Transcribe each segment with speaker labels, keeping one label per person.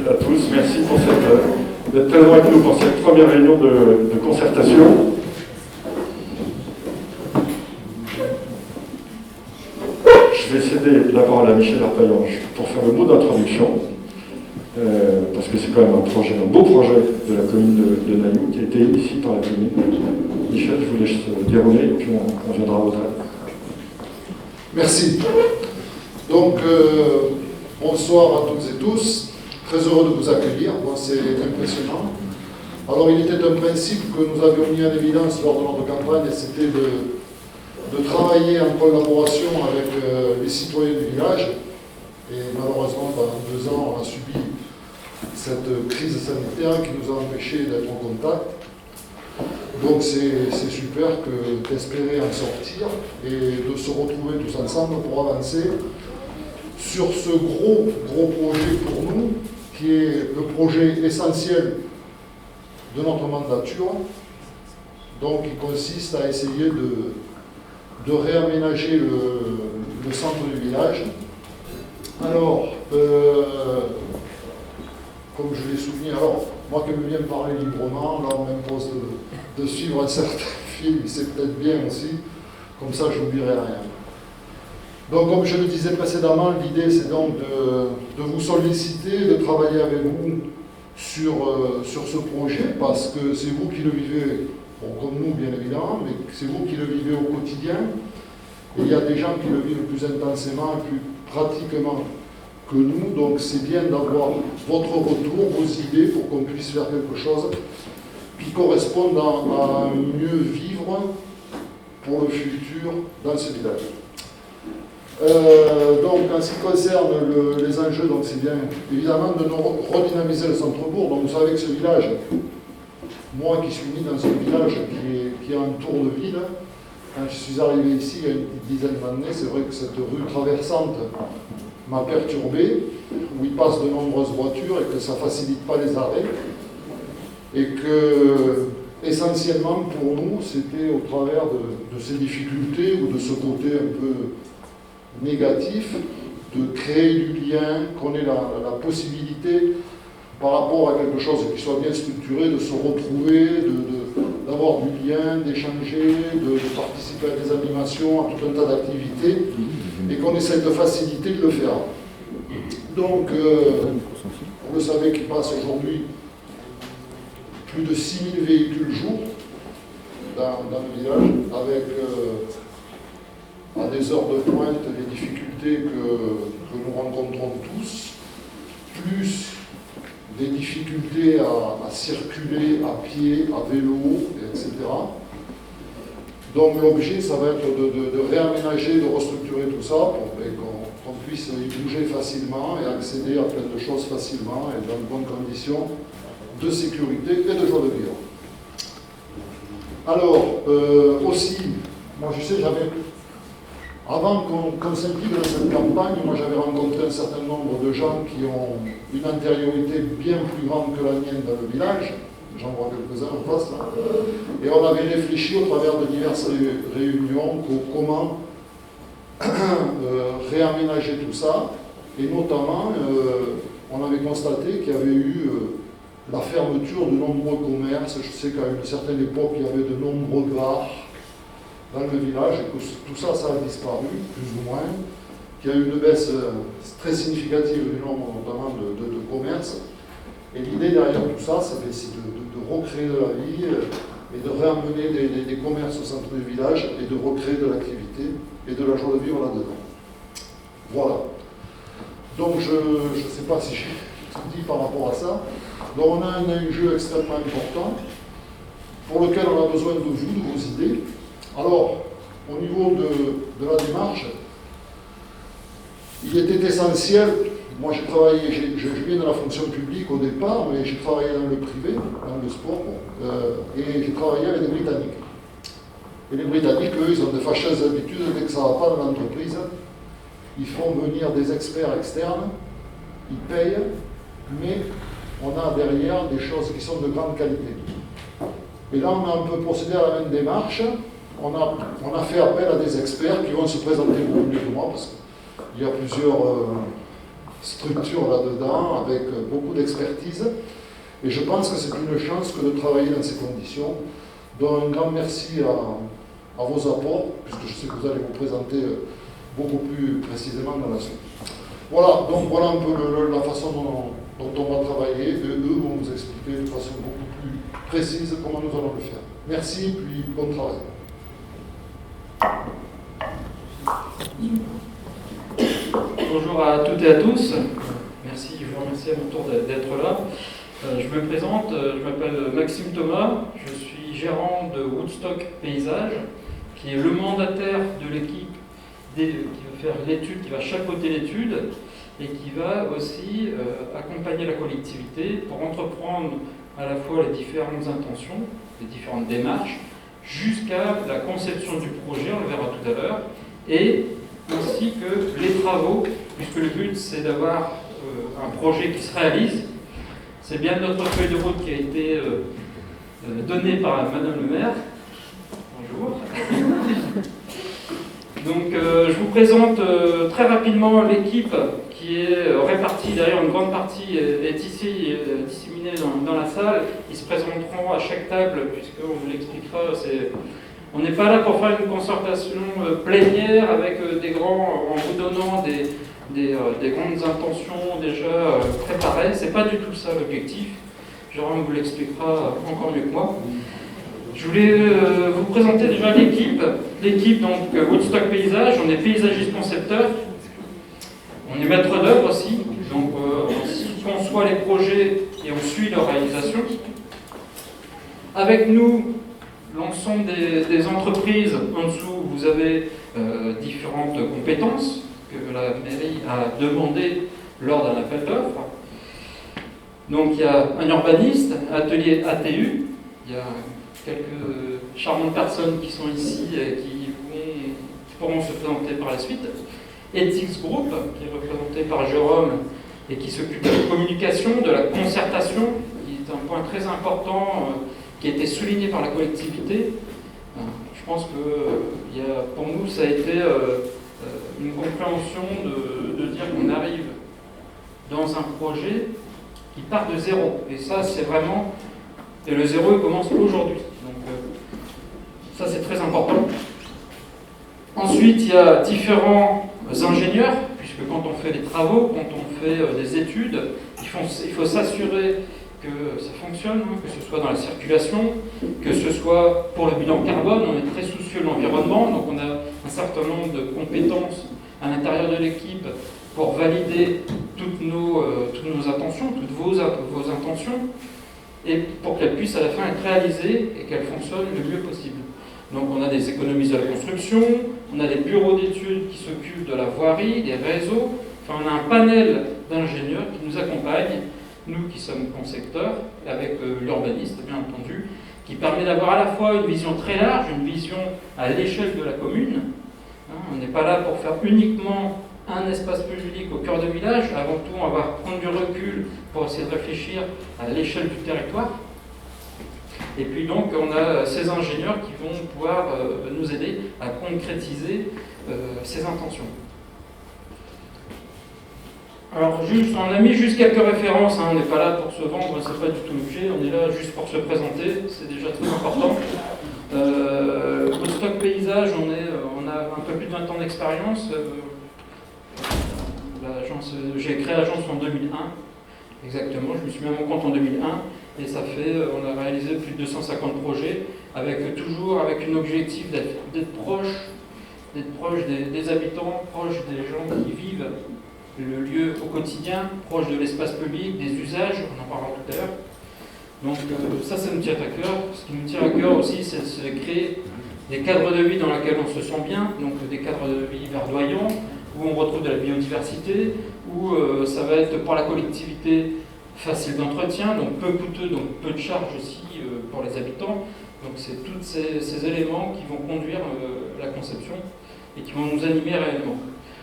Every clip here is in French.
Speaker 1: à tous. Merci pour d'être présents avec nous pour cette première réunion de concertation. Je vais céder la parole à Michel Arpaillange pour faire le mot d'introduction, parce que c'est quand même un beau projet de la commune de Nailloux qui a été initié par la commune. Michel, je vous laisse dérouler et puis on viendra à votre aide.
Speaker 2: Merci. Donc, bonsoir à toutes et tous. Très heureux de vous accueillir. Bon, c'est impressionnant. Alors, il était un principe que nous avions mis en évidence lors de notre campagne, et c'était de travailler en collaboration avec les citoyens du village. Et malheureusement, pendant 2 ans, on a subi cette crise sanitaire qui nous a empêchés d'être en contact. Donc c'est super d'espérer en sortir et de se retrouver tous ensemble pour avancer sur ce gros projet pour nous, qui est le projet essentiel de notre mandature, donc qui consiste à essayer de réaménager le centre du village. Alors, comme je l'ai souligné, moi qui aime bien parler librement, là on m'impose de suivre un certain film, c'est peut-être bien aussi, comme ça je n'oublierai rien. Donc comme je le disais précédemment, l'idée c'est donc de vous solliciter, de travailler avec vous sur ce projet, parce que c'est vous qui le vivez, bon, comme nous bien évidemment, mais c'est vous qui le vivez au quotidien, et il y a des gens qui le vivent plus intensément et plus pratiquement que nous, donc c'est bien d'avoir votre retour, vos idées, pour qu'on puisse faire quelque chose qui corresponde à un mieux vivre pour le futur dans ce village. Donc en ce qui concerne les enjeux, donc c'est bien évidemment de redynamiser le centre-bourg. Donc vous savez que ce village, moi qui suis né dans ce village qui est un tour de ville, quand je suis arrivé ici il y a une dizaine d'années, c'est vrai que cette rue traversante m'a perturbé, où il passe de nombreuses voitures et que ça ne facilite pas les arrêts. Et que, essentiellement, pour nous, c'était au travers de ces difficultés ou de ce côté un peu négatif, de créer du lien, qu'on ait la possibilité, par rapport à quelque chose qui soit bien structuré, de se retrouver, d'avoir du lien, d'échanger, de participer à des animations, à tout un tas d'activités, et qu'on essaie de faciliter de le faire. Donc, vous le savez qu'il passe aujourd'hui plus de 6000 véhicules jour dans le village, avec à des heures de pointe les difficultés que nous rencontrons tous, plus des difficultés à circuler à pied, à vélo, etc. Donc l'objet, ça va être de réaménager, de restructurer tout ça pour qu'on puisse y bouger facilement et accéder à plein de choses facilement et dans de bonnes conditions de sécurité et de joie de vivre. Alors, aussi, moi je sais, avant qu'on s'implique dans cette campagne, moi j'avais rencontré un certain nombre de gens qui ont une antériorité bien plus grande que la mienne dans le village. J'en vois quelques-uns en face là. Et on avait réfléchi au travers de diverses réunions comment réaménager tout ça. Et notamment, on avait constaté qu'il y avait eu la fermeture de nombreux commerces. Je sais qu'à une certaine époque, il y avait de nombreux bars dans le village, et que tout ça, ça a disparu, plus ou moins, qu'il y a eu une baisse très significative du nombre notamment de commerces. Et l'idée derrière tout ça, c'est de recréer de la vie et de réamener des commerces au centre du village et de recréer de l'activité et de la joie de vivre là-dedans. Voilà. Donc je ne sais pas si j'ai tout dit par rapport à ça. Donc on a un enjeu extrêmement important pour lequel on a besoin de vous, de vos idées. Alors, au niveau de la démarche, il était essentiel, moi j'ai travaillé, je viens de la fonction publique au départ, mais j'ai travaillé dans le privé, dans le sport, et j'ai travaillé avec les Britanniques. Et les Britanniques, eux, ils ont de fâcheuses habitudes, dès que ça ne va pas dans l'entreprise, ils font venir des experts externes, ils payent, mais on a derrière des choses qui sont de grande qualité. Et là, on a un peu procédé à la même démarche. On a fait appel à des experts qui vont se présenter beaucoup mieux que moi, parce qu'il y a plusieurs structure là-dedans, avec beaucoup d'expertise. Et je pense que c'est une chance que de travailler dans ces conditions. Donc un grand merci à vos apports, puisque je sais que vous allez vous présenter beaucoup plus précisément dans la suite. Voilà, donc voilà un peu la façon dont on va travailler, et eux vont vous expliquer de façon beaucoup plus précise comment nous allons le faire. Merci, puis bon travail.
Speaker 3: Bonjour à toutes et à tous. Merci, je vous remercie à mon tour d'être là. Je me présente, je m'appelle Maxime Thomas, je suis gérant de Woodstock Paysage, qui est le mandataire de l'équipe qui va faire l'étude, qui va chapeauter l'étude et qui va aussi accompagner la collectivité pour entreprendre à la fois les différentes intentions, les différentes démarches, jusqu'à la conception du projet, on le verra tout à l'heure, et ainsi que les travaux, puisque le but c'est d'avoir un projet qui se réalise. C'est bien notre feuille de route qui a été donnée par Madame le maire. Bonjour. Donc je vous présente très rapidement l'équipe qui est répartie, d'ailleurs une grande partie est ici disséminée dans la salle. Ils se présenteront à chaque table, puisqu'on vous l'expliquera. On n'est pas là pour faire une concertation plénière avec des grands, en vous donnant des grandes intentions déjà préparées. C'est pas du tout ça l'objectif. Jérôme vous l'expliquera encore mieux que moi. Je voulais vous présenter déjà l'équipe. L'équipe, donc Woodstock Paysage, on est paysagiste concepteur. On est maître d'œuvre aussi. Donc on conçoit les projets et on suit leur réalisation. Avec nous, l'ensemble des entreprises, en dessous, vous avez différentes compétences que la mairie a demandées lors d'un appel d'offres. Donc il y a un urbaniste, atelier ATU, il y a quelques charmantes personnes qui sont ici et qui pourront se présenter par la suite. Ethics Group, qui est représenté par Jérôme et qui s'occupe de la communication, de la concertation, qui est un point très important qui a été souligné par la collectivité. Je pense que pour nous, ça a été une compréhension de dire qu'on arrive dans un projet qui part de zéro. Et ça, c'est vraiment... Et le zéro, il commence aujourd'hui. Donc ça, c'est très important. Ensuite, il y a différents ingénieurs, puisque quand on fait des travaux, quand on fait des études, il faut s'assurer que ça fonctionne, que ce soit dans la circulation, que ce soit pour le bilan carbone. On est très soucieux de l'environnement, donc on a un certain nombre de compétences à l'intérieur de l'équipe pour valider toutes nos intentions, toutes vos intentions, et pour qu'elles puissent à la fin être réalisées et qu'elles fonctionnent le mieux possible. Donc on a des économistes de la construction, on a des bureaux d'études qui s'occupent de la voirie, des réseaux, enfin on a un panel d'ingénieurs qui nous accompagnent, nous qui sommes concepteurs, avec l'urbaniste bien entendu, qui permet d'avoir à la fois une vision très large, une vision à l'échelle de la commune. On n'est pas là pour faire uniquement un espace public au cœur de village, avant tout on va prendre du recul pour essayer de réfléchir à l'échelle du territoire. Et puis donc on a ces ingénieurs qui vont pouvoir nous aider à concrétiser ces intentions. Alors juste, on a mis juste quelques références, on n'est pas là pour se vendre, c'est pas du tout l'objet, on est là juste pour se présenter, c'est déjà très important. Woodstock Paysage, on a un peu plus de 20 ans d'expérience. J'ai créé l'agence en 2001, exactement, je me suis mis à mon compte en 2001, et on a réalisé plus de 250 projets, toujours avec un objectif d'être proche des habitants, proche des gens qui vivent le lieu au quotidien, proche de l'espace public, des usages, on en parlera tout à l'heure. Donc ça nous tient à cœur. Ce qui nous tient à cœur aussi, c'est de créer des cadres de vie dans lesquels on se sent bien, donc des cadres de vie verdoyants, où on retrouve de la biodiversité, où ça va être pour la collectivité facile d'entretien, donc peu coûteux, donc peu de charges aussi pour les habitants. Donc c'est tous ces éléments qui vont conduire la conception et qui vont nous animer réellement.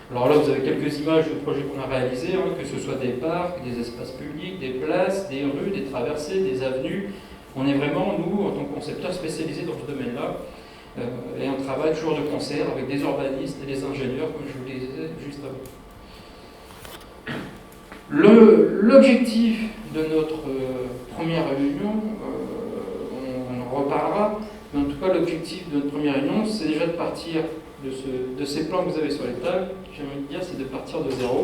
Speaker 3: Alors là, vous avez quelques images de projets qu'on a réalisés, que ce soit des parcs, des espaces publics, des places, des rues, des traversées, des avenues. On est vraiment, nous, en tant que concepteurs, spécialisés dans ce domaine-là. Et on travaille toujours de concert avec des urbanistes et des ingénieurs, comme je vous le disais juste avant. L'objectif de notre première réunion, on en reparlera, mais en tout cas l'objectif de notre première réunion, c'est déjà de partir de ces plans que vous avez sur les tables, j'ai envie de dire, c'est de partir de zéro,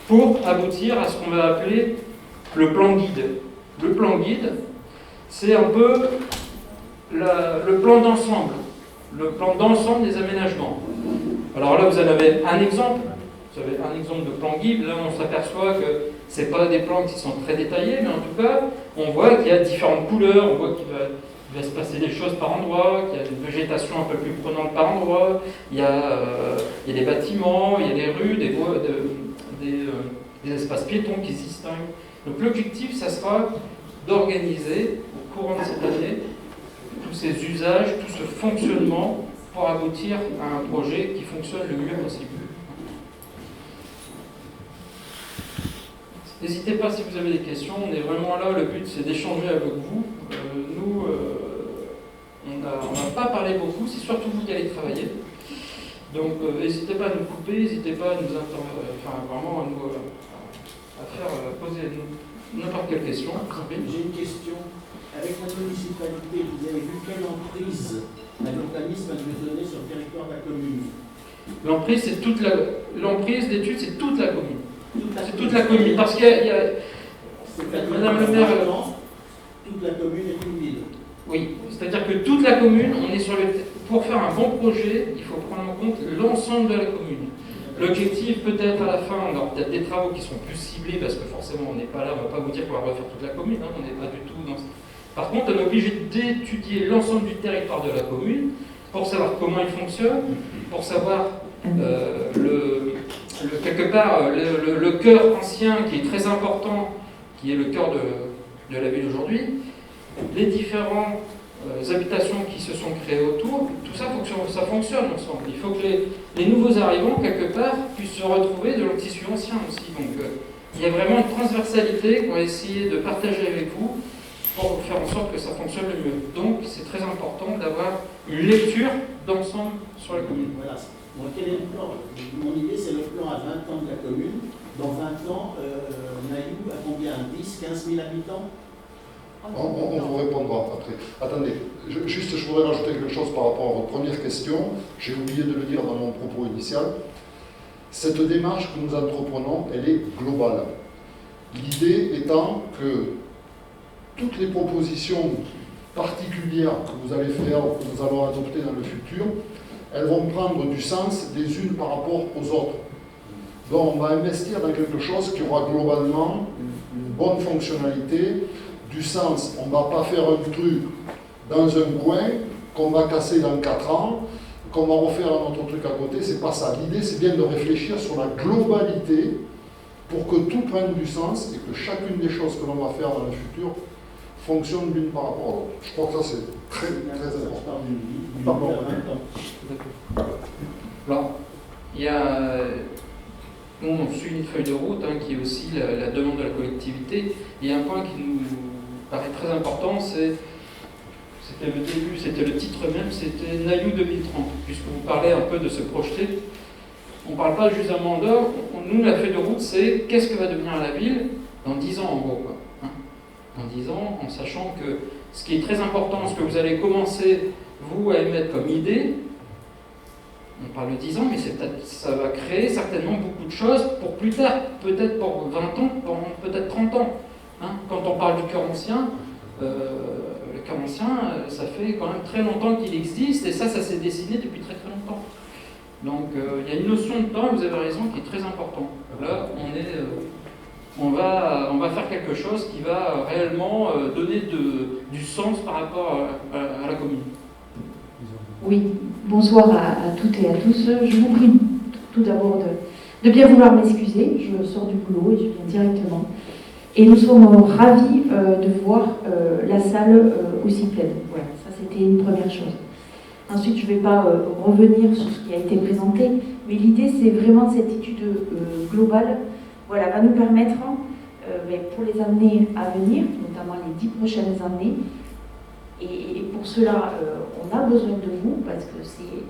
Speaker 3: pour aboutir à ce qu'on va appeler le plan guide. Le plan guide, c'est un peu le plan d'ensemble des aménagements. Alors là, vous en avez un exemple. Vous avez un exemple de plan guide. Là, on s'aperçoit que ce n'est pas des plans qui sont très détaillés, mais en tout cas, on voit qu'il y a différentes couleurs, on voit qu'il va se passer des choses par endroit, qu'il y a une végétation un peu plus prenante par endroit, il y a des bâtiments, il y a des rues, des voies, des espaces piétons qui se distinguent. Donc l'objectif, ça sera d'organiser au courant de cette année tous ces usages, tout ce fonctionnement pour aboutir à un projet qui fonctionne le mieux possible. N'hésitez pas si vous avez des questions, on est vraiment là, le but c'est d'échanger avec vous. Nous, on n'a pas parlé beaucoup, c'est surtout vous qui allez travailler. Donc n'hésitez pas à nous couper, n'hésitez pas à nous poser n'importe quelle question.
Speaker 4: J'ai une question. Avec la municipalité, vous avez vu quelle emprise l'urbanisme a dû donner sur le territoire de la commune?
Speaker 3: L'emprise d'études, c'est toute la commune. C'est toute la commune, parce qu'il y a Madame le maire.
Speaker 4: Toute la commune est une ville.
Speaker 3: Oui, c'est-à-dire que toute la commune, pour faire un bon projet, il faut prendre en compte l'ensemble de la commune. L'objectif, peut-être à la fin, on aura peut-être des travaux qui sont plus ciblés, parce que forcément on n'est pas là, on ne va pas vous dire qu'on va refaire toute la commune, on n'est pas du tout dans ce... Par contre, on est obligé d'étudier l'ensemble du territoire de la commune pour savoir comment il fonctionne, pour savoir quelque part le cœur ancien qui est très important, qui est le cœur de la ville aujourd'hui, les différentes habitations qui se sont créées autour, tout ça, ça fonctionne ensemble. Il faut que les nouveaux arrivants, quelque part, puissent se retrouver dans le tissu ancien aussi. Donc il y a vraiment une transversalité qu'on va essayer de partager avec vous pour faire en sorte que ça fonctionne le mieux. Donc c'est très important d'avoir une lecture d'ensemble sur la commune.
Speaker 4: Voilà. Bon, quel est le plan? Mon idée, c'est le plan à 20 ans de la commune. Dans 20 ans, Naïou a combien? 10, 15 000 habitants?
Speaker 2: On vous répondra après. Attendez, je voudrais rajouter quelque chose par rapport à votre première question. J'ai oublié de le dire dans mon propos initial. Cette démarche que nous entreprenons, elle est globale. L'idée étant que toutes les propositions particulières que vous allez faire, que nous allons adopter dans le futur, elles vont prendre du sens les unes par rapport aux autres. Donc on va investir dans quelque chose qui aura globalement une bonne fonctionnalité, du sens. On ne va pas faire un truc dans un coin qu'on va casser dans 4 ans, qu'on va refaire un autre truc à côté, c'est pas ça. L'idée, c'est bien de réfléchir sur la globalité pour que tout prenne du sens et que chacune des choses que l'on va faire dans le futur fonctionne l'une par rapport à l'autre. Je crois que ça, c'est très, très important.
Speaker 3: Alors, il y a... on suit une feuille de route qui est aussi la demande de la collectivité. Il y a un point qui nous paraît très important, c'était le début, c'était le titre même, c'était Naïou 2030, puisque vous parlez un peu de se projeter. On ne parle pas juste d'un mandat, nous la feuille de route c'est qu'est-ce que va devenir la ville dans 10 ans en gros. Dans 10 ans, en sachant que ce qui est très important, ce que vous allez commencer vous à émettre comme idée, on parle de 10 ans, mais ça va créer certainement beaucoup de choses pour plus tard, peut-être pour 20 ans, pour peut-être 30 ans. Quand on parle du cœur ancien, le cœur ancien, ça fait quand même très longtemps qu'il existe, et ça s'est dessiné depuis très très longtemps. Donc il y a une notion de temps, vous avez raison, qui est très importante. Là, on va faire quelque chose qui va réellement donner du sens par rapport à la commune.
Speaker 5: Oui, bonsoir à toutes et à tous. Je vous prie tout d'abord de bien vouloir m'excuser. Je sors du boulot et je viens directement. Et nous sommes ravis de voir la salle aussi pleine. Voilà, ça c'était une première chose. Ensuite, je ne vais pas revenir sur ce qui a été présenté, mais l'idée c'est vraiment cette étude globale, voilà, va nous permettre pour les années à venir, notamment les 10 prochaines années, et pour cela on a besoin de vous, parce que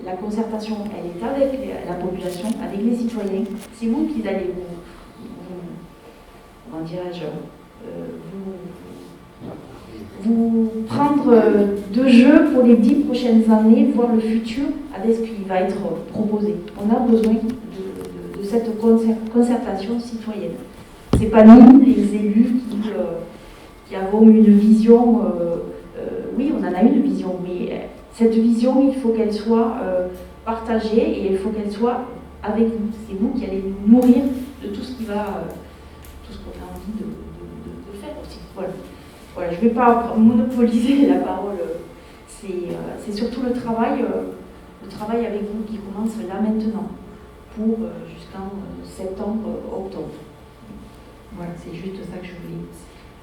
Speaker 5: la concertation elle est avec la population, avec les citoyens, c'est vous qui allez comment dirais-je, vous prendre de jeu pour les 10 prochaines années, voir le futur avec ce qui va être proposé. On a besoin de cette concertation citoyenne. Ce n'est pas nous, les élus, qui avons une vision. Oui, on en a une vision, mais cette vision, il faut qu'elle soit partagée et il faut qu'elle soit avec vous. C'est vous qui allez nous nourrir de tout ce qui va, tout ce qu'on a envie de faire aussi. Voilà, je ne vais pas monopoliser la parole. C'est surtout le travail avec vous qui commence là maintenant, pour jusqu'en septembre, octobre. Voilà, c'est juste ça que je voulais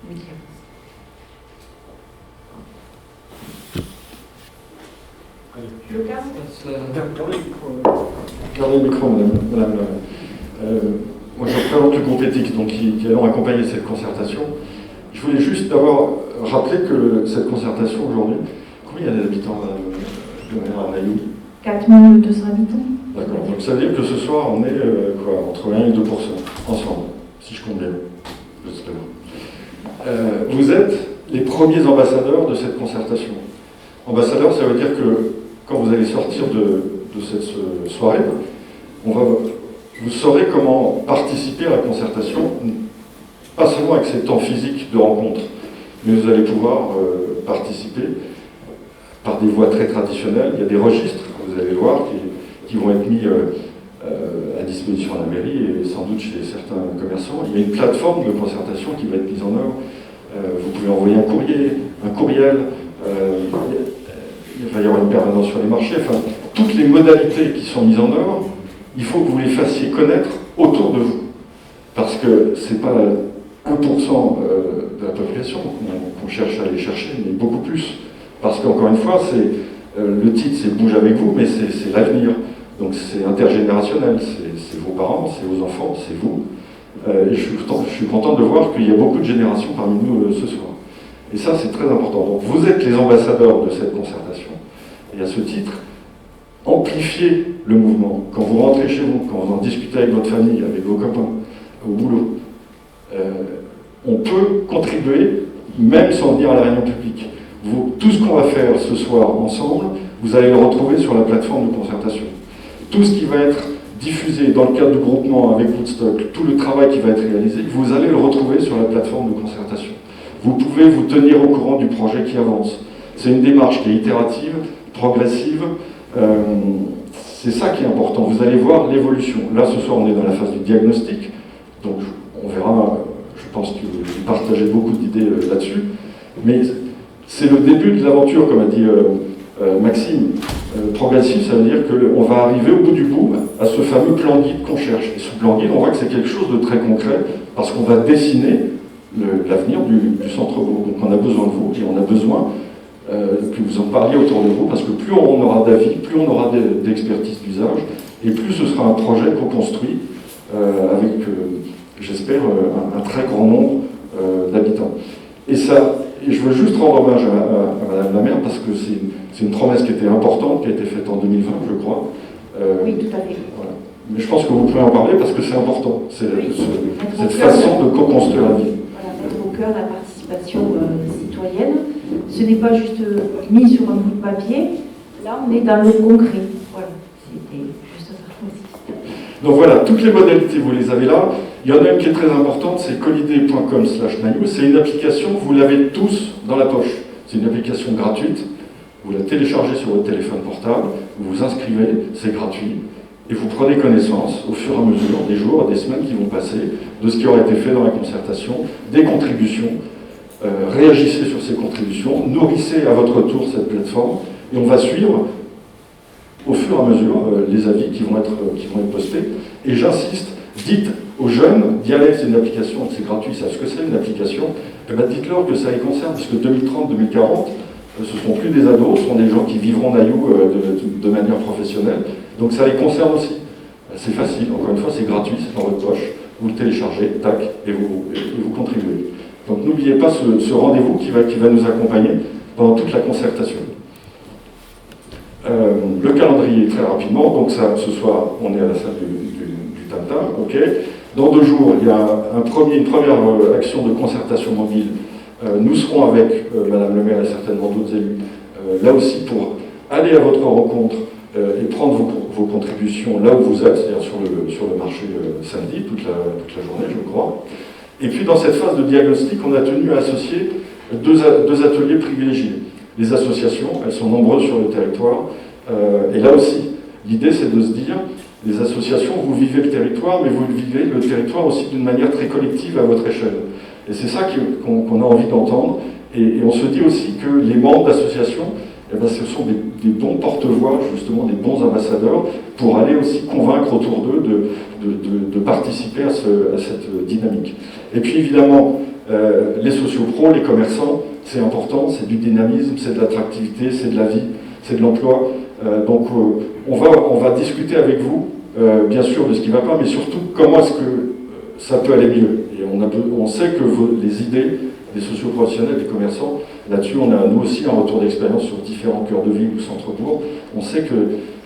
Speaker 5: vous dire. Le cas
Speaker 1: Gardez le micro, madame. Moi, je représente le groupe éthique, donc, qui allons accompagner cette concertation. Je voulais juste d'abord rappeler que cette concertation aujourd'hui, combien il y a d'habitants à Nayoub?
Speaker 5: 4200 habitants.
Speaker 1: D'accord, donc ça veut dire que ce soir, on est entre 1 et 2% ensemble, si je compte bien, j'espère. Vous êtes les premiers ambassadeurs de cette concertation. Ambassadeur, ça veut dire que quand vous allez sortir de cette soirée, vous saurez comment participer à la concertation, pas seulement avec ces temps physiques de rencontre, mais vous allez pouvoir participer par des voies très traditionnelles. Il y a des registres, vous allez le voir, qui vont être mis à disposition à la mairie et sans doute chez certains commerçants. Il y a une plateforme de concertation qui va être mise en œuvre. Vous pouvez envoyer un courriel, il va y avoir une permanence sur les marchés. Enfin, toutes les modalités qui sont mises en œuvre, il faut que vous les fassiez connaître autour de vous. Parce que ce n'est pas 1% de la population qu'on cherche à aller chercher, mais beaucoup plus. Parce qu'encore une fois, le titre c'est Bouge avec vous, mais c'est l'avenir. Donc c'est intergénérationnel, c'est vos parents, c'est vos enfants, c'est vous. Et je suis content de voir qu'il y a beaucoup de générations parmi nous ce soir. Et ça, c'est très important. Donc vous êtes les ambassadeurs de cette concertation. Et à ce titre, amplifiez le mouvement. Quand vous rentrez chez vous, quand vous en discutez avec votre famille, avec vos copains, au boulot, on peut contribuer, même sans venir à la réunion publique. Tout ce qu'on va faire ce soir ensemble, vous allez le retrouver sur la plateforme de concertation. Tout ce qui va être diffusé dans le cadre du groupement avec Woodstock, tout le travail qui va être réalisé, vous allez le retrouver sur la plateforme de concertation. Vous pouvez vous tenir au courant du projet qui avance. C'est une démarche qui est itérative, progressive. C'est ça qui est important. Vous allez voir l'évolution. Là, ce soir, on est dans la phase du diagnostic. Donc, on verra, je pense que vous partagez beaucoup d'idées là-dessus. Mais c'est le début de l'aventure, comme a dit Maxime. Progressif, ça veut dire qu'on va arriver au bout du bout à ce fameux plan guide qu'on cherche. Et ce plan guide, on voit que c'est quelque chose de très concret, parce qu'on va dessiner l'avenir du centre-bourg. Donc on a besoin de vous, et on a besoin que vous en parliez autour de vous, parce que plus on aura d'avis, plus on aura d'expertise d'usage, et plus ce sera un projet qu'on construit avec, j'espère, un très grand nombre d'habitants. Et je veux juste rendre hommage à Madame la maire, parce que c'est une promesse qui était importante, qui a été faite en 2020, je crois.
Speaker 5: Oui, tout à fait.
Speaker 1: Voilà. Mais je pense que vous pouvez en parler, parce que c'est important, cette façon de co-construire la ville.
Speaker 5: Voilà, mettre au cœur la participation citoyenne. Ce n'est pas juste mis sur un bout de papier, là on est dans le concret. Voilà, c'était juste ça aussi.
Speaker 1: Donc voilà, toutes les modalités, vous les avez là. Il y en a une qui est très importante, c'est colidé.com/Nayoub. C'est une application, vous l'avez tous dans la poche. C'est une application gratuite. Vous la téléchargez sur votre téléphone portable, vous vous inscrivez, c'est gratuit. Et vous prenez connaissance, au fur et à mesure, des jours, des semaines qui vont passer, de ce qui aura été fait dans la concertation, des contributions. Réagissez sur ces contributions, nourrissez à votre tour cette plateforme, et on va suivre au fur et à mesure les avis qui vont être postés. Et j'insiste, dites aux jeunes d'y aller, c'est une application, c'est gratuit, ils savent ce que c'est une application, et bien dites-leur que ça les concerne, puisque 2030-2040, ce ne seront plus des ados, ce seront des gens qui vivront Nayoub de manière professionnelle, donc ça les concerne aussi. C'est facile, encore une fois, c'est gratuit, c'est dans votre poche, vous le téléchargez, tac, et vous contribuez. Donc n'oubliez pas ce rendez-vous qui va nous accompagner pendant toute la concertation. Le calendrier, très rapidement, donc ça, ce soir, on est à la salle du Tam-Tam, ok. Dans 2 jours, il y a une première action de concertation mobile. Nous serons avec Madame le maire et certainement d'autres élus, là aussi pour aller à votre rencontre et prendre vos contributions là où vous êtes, c'est-à-dire sur le marché samedi, toute la journée, je crois. Et puis dans cette phase de diagnostic, on a tenu à associer deux ateliers privilégiés. Les associations, elles sont nombreuses sur le territoire, et là aussi, l'idée c'est de se dire, les associations, vous vivez le territoire, mais vous vivez le territoire aussi d'une manière très collective à votre échelle. Et c'est ça qu'on a envie d'entendre, et on se dit aussi que les membres d'associations, eh ben, ce sont des bons porte-voix, justement des bons ambassadeurs, pour aller aussi convaincre autour d'eux de participer à cette dynamique. Et puis évidemment, les sociopros, les commerçants, c'est important, c'est du dynamisme, c'est de l'attractivité, c'est de la vie, c'est de l'emploi. Donc on va discuter avec vous, bien sûr, de ce qui ne va pas, mais surtout comment est-ce que ça peut aller mieux. Et on sait que les idées des socioprofessionnels, des commerçants, là-dessus, on a nous aussi un retour d'expérience sur différents cœurs de ville ou centres-bourgs. On sait que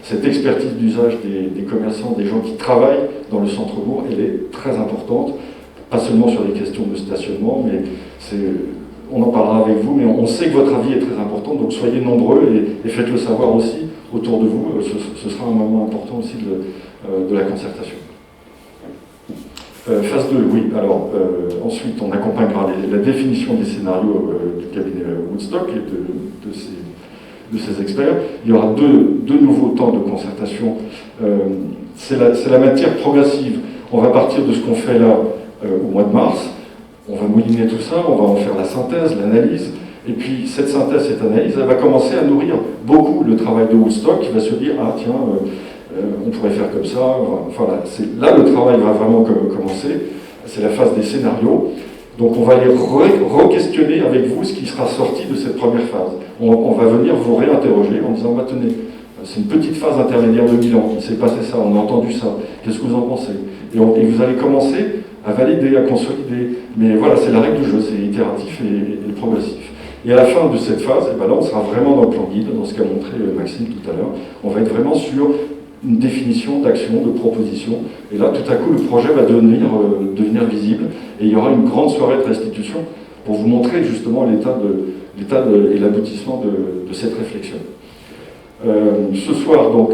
Speaker 1: cette expertise d'usage des commerçants, des gens qui travaillent dans le centre-bourg, elle est très importante, pas seulement sur les questions de stationnement, mais on en parlera avec vous, mais on sait que votre avis est très important, donc soyez nombreux et faites-le savoir aussi autour de vous. Ce sera un moment important aussi de la concertation. Phase 2, oui. Alors, ensuite, on accompagnera la définition des scénarios du cabinet Woodstock et de ses experts. Il y aura deux nouveaux temps de concertation. C'est la matière progressive. On va partir de ce qu'on fait là au mois de mars. On va mouliner tout ça, on va en faire la synthèse, l'analyse. Et puis, cette synthèse, cette analyse, elle va commencer à nourrir beaucoup le travail de Woodstock, qui va se dire, ah tiens, on pourrait faire comme ça. Enfin, là, le travail va vraiment commencer. C'est la phase des scénarios. Donc, on va aller re-questionner avec vous ce qui sera sorti de cette première phase. On va venir vous réinterroger en disant, bah, tenez, c'est une petite phase intermédiaire de bilan. Il s'est passé ça, on a entendu ça. Qu'est-ce que vous en pensez ? Et vous allez commencer à valider, à consolider. Mais voilà, c'est la règle du jeu, c'est itératif et progressif. Et à la fin de cette phase, et ben là, on sera vraiment dans le plan guide, dans ce qu'a montré Maxime tout à l'heure. On va être vraiment sur une définition d'action, de proposition. Et là, tout à coup, le projet va devenir visible. Et il y aura une grande soirée de restitution pour vous montrer justement l'état et l'aboutissement de cette réflexion. Ce soir, donc,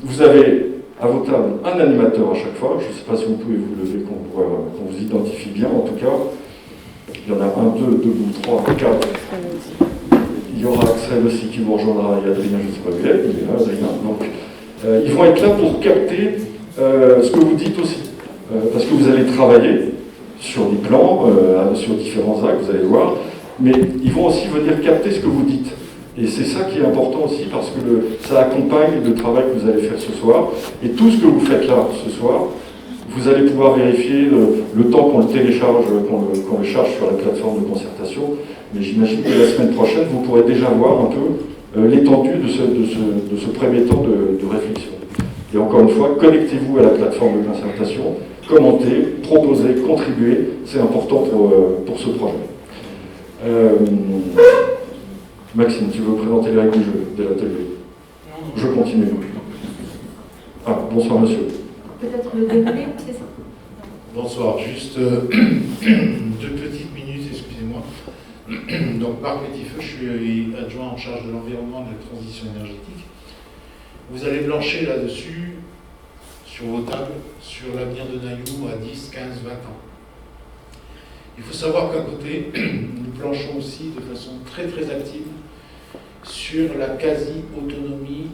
Speaker 1: vous avez à vos tables un animateur à chaque fois. Je ne sais pas si vous pouvez vous lever, qu'on vous identifie bien. En tout cas, il y en a 1, 2, 3, 4. Il y aura Axel aussi qui vous rejoindra, et Adrien, je ne sais pas où il est là, Adrien. Donc, ils vont être là pour capter ce que vous dites aussi. Parce que vous allez travailler sur des plans, sur différents axes, vous allez voir, mais ils vont aussi venir capter ce que vous dites. Et c'est ça qui est important aussi, parce que ça accompagne le travail que vous allez faire ce soir. Et tout ce que vous faites là, ce soir, vous allez pouvoir vérifier le temps qu'on le télécharge, qu'on le charge sur la plateforme de concertation. Mais j'imagine que la semaine prochaine, vous pourrez déjà voir un peu l'étendue de ce premier temps de réflexion. Et encore une fois, connectez-vous à la plateforme de concertation, commentez, proposez, contribuez. C'est important pour ce projet. Maxime, tu veux présenter les règles du jeu de l'atelier ? Je continue. Ah, bonsoir monsieur.
Speaker 5: Peut-être le déroulé, c'est ça ?
Speaker 6: Bonsoir, juste 2 petites minutes, excusez-moi. Donc, Marc Petitfeu, je suis adjoint en charge de l'environnement et de la transition énergétique. Vous allez blancher là-dessus, sur vos tables, sur l'avenir de Nailloux à 10, 15, 20 ans. Il faut savoir qu'à côté, nous planchons aussi de façon très très active sur la quasi-autonomie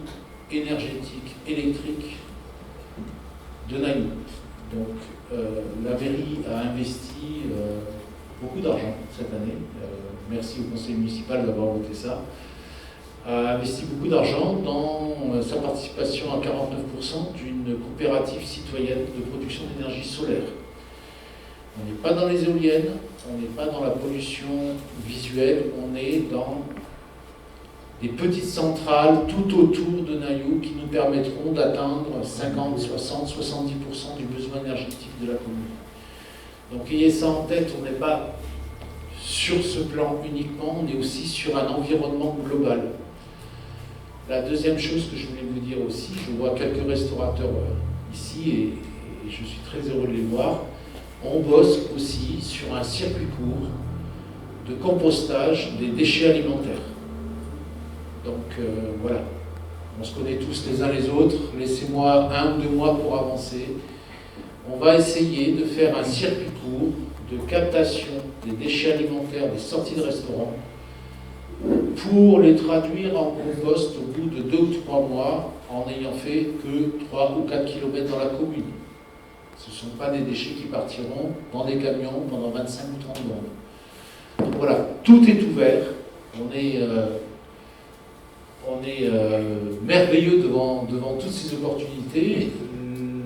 Speaker 6: énergétique, électrique de Nailloux. Donc la mairie a investi beaucoup d'argent cette année, merci au conseil municipal d'avoir voté ça, a investi beaucoup d'argent dans sa participation à 49% d'une coopérative citoyenne de production d'énergie solaire. On n'est pas dans les éoliennes, on n'est pas dans la pollution visuelle, on est dans des petites centrales tout autour de Nailloux qui nous permettront d'atteindre 50, 60, 70% du besoin énergétique de la commune. Donc ayez ça en tête, on n'est pas sur ce plan uniquement, on est aussi sur un environnement global. La deuxième chose que je voulais vous dire aussi, je vois quelques restaurateurs ici et je suis très heureux de les voir, on bosse aussi sur un circuit court de compostage des déchets alimentaires. Donc voilà, on se connaît tous les uns les autres, laissez-moi 1 ou 2 mois pour avancer. On va essayer de faire un circuit court de captation des déchets alimentaires des sorties de restaurants pour les traduire en compost au bout de 2 ou 3 mois en n'ayant fait que 3 ou 4 km dans la commune. Ce ne sont pas des déchets qui partiront dans des camions pendant 25 ou 30 secondes. Donc voilà, tout est ouvert. On est merveilleux devant toutes ces opportunités.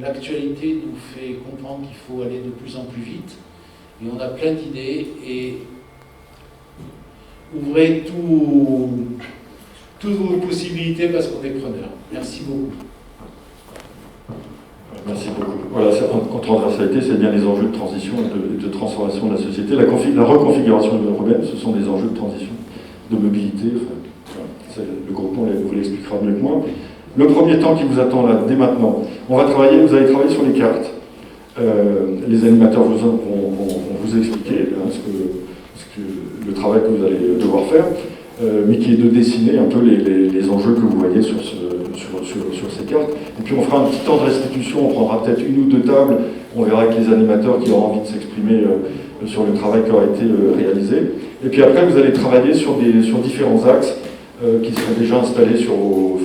Speaker 6: L'actualité nous fait comprendre qu'il faut aller de plus en plus vite. Et on a plein d'idées. Et ouvrez toutes vos possibilités parce qu'on est preneurs. Merci beaucoup.
Speaker 1: Merci beaucoup. Voilà, en transversalité, c'est bien les enjeux de transition et de transformation de la société. La reconfiguration urbaine, ce sont des enjeux de transition, de mobilité. Enfin, le groupement vous l'expliquera mieux que moi. Le premier temps qui vous attend là, dès maintenant, vous allez travailler sur les cartes. Les animateurs vont vous expliquer le travail que vous allez devoir faire, mais qui est de dessiner un peu les enjeux que vous voyez sur ces cartes. Et puis on fera un petit temps de restitution, on prendra peut-être 1 ou 2 tables, on verra avec les animateurs qui auront envie de s'exprimer sur le travail qui aura été réalisé. Et puis après, vous allez travailler sur différents axes qui seront déjà installés sur vos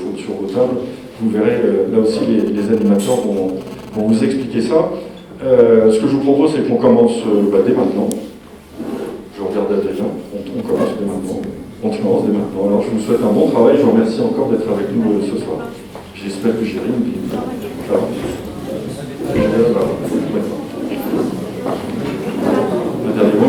Speaker 1: tables. Vous verrez, là aussi, les animateurs vont vous expliquer ça. Ce que je vous propose, c'est qu'on commence dès maintenant. Je regarde Adrien, on commence dès maintenant. On commence dès maintenant. Alors, je vous souhaite un bon travail. Je vous remercie encore d'être avec nous ce soir. J'espère que j'ai rien dit. Ça va. Le dernier mot.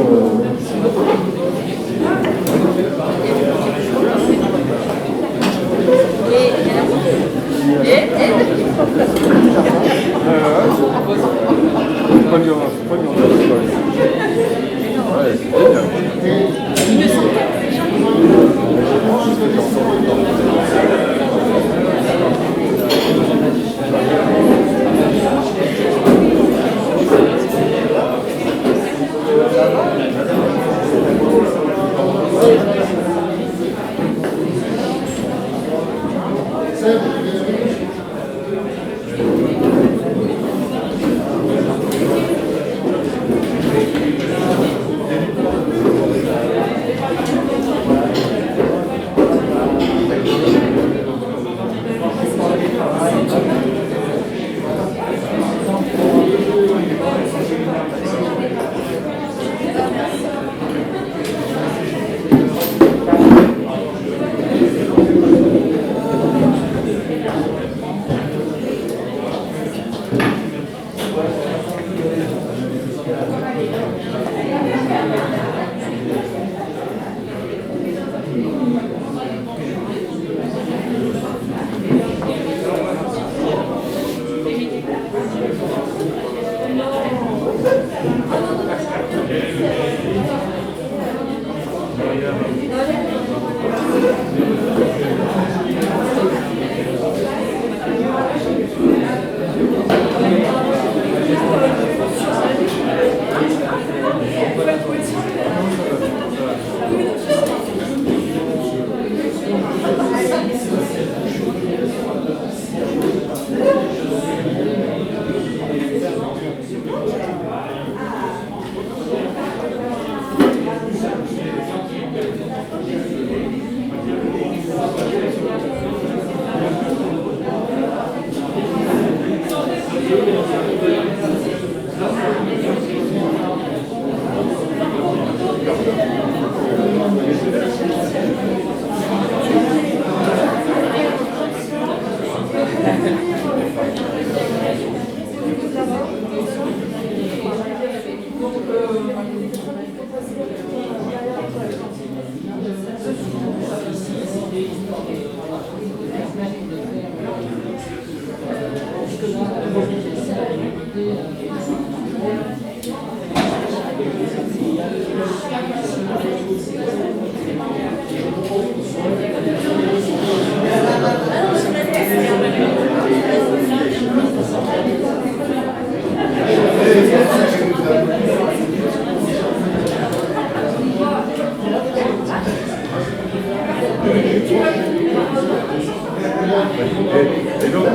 Speaker 7: Et donc,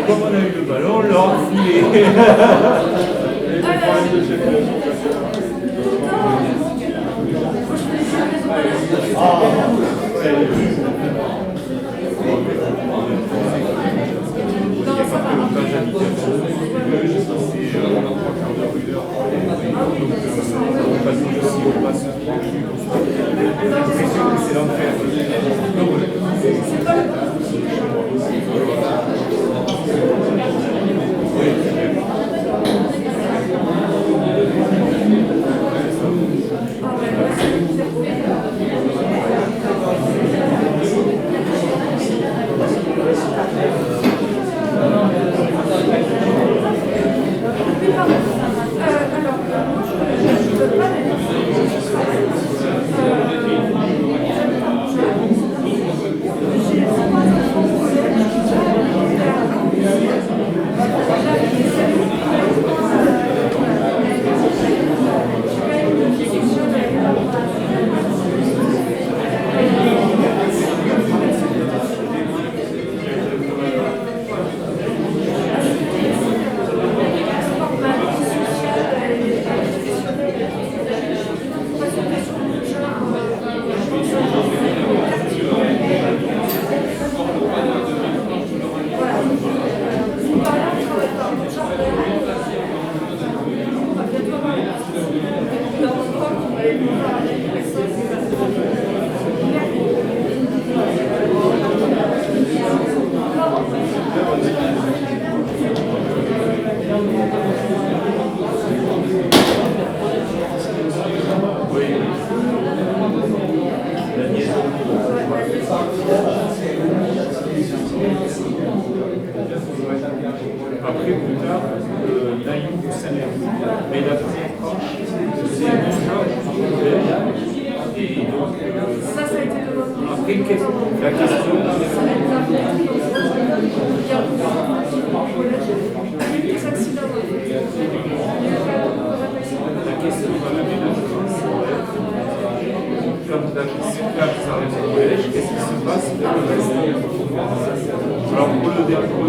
Speaker 7: comme on a eu le ballon, on l'a enfilé. C'est l'enfer. Après, plus tard, Naïm Saint-Léon, mais la première tranche, c'est un et donc,
Speaker 8: ça a été demandé.
Speaker 7: après, la question. La question va mener de France. Quand la circulaire s'arrête au collège, qu'est-ce qui se passe de le reste? Alors, pour le dernier.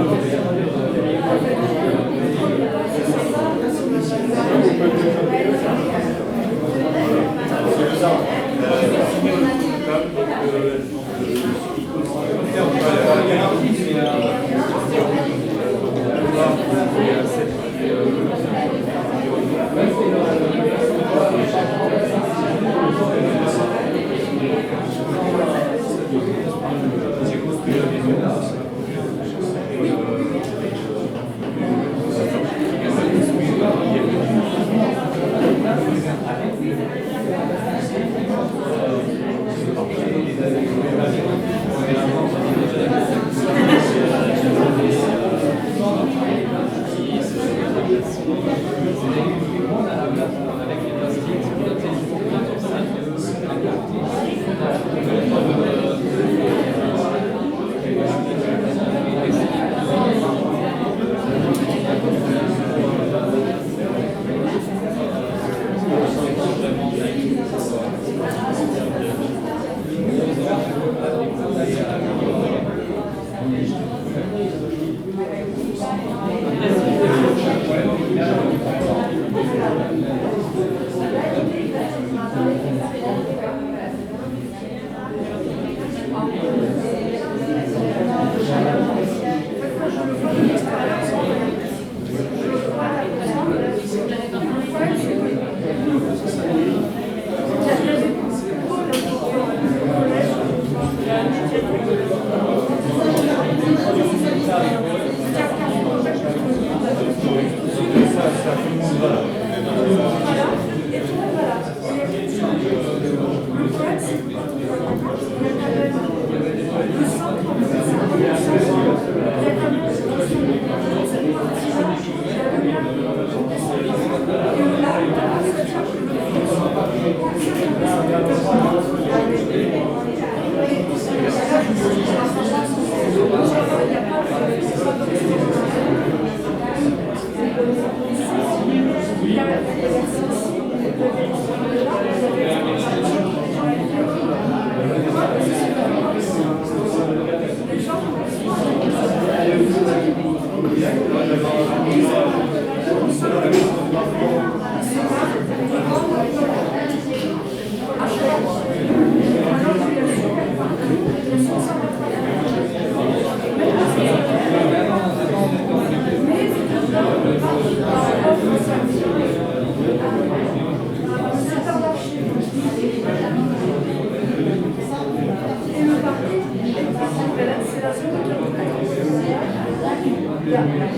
Speaker 8: Merci.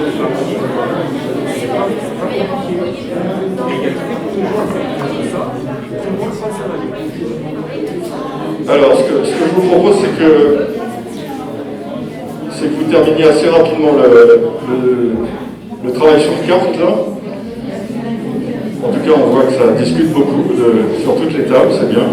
Speaker 7: C'est pas compliqué. Et il y a très peu de gens qui font ça, tout le monde sans salarié.
Speaker 1: Alors, ce que je vous propose, c'est que vous terminiez assez rapidement le travail sur carte, là. En tout cas, on voit que ça discute beaucoup sur toutes les tables, c'est bien. Hein?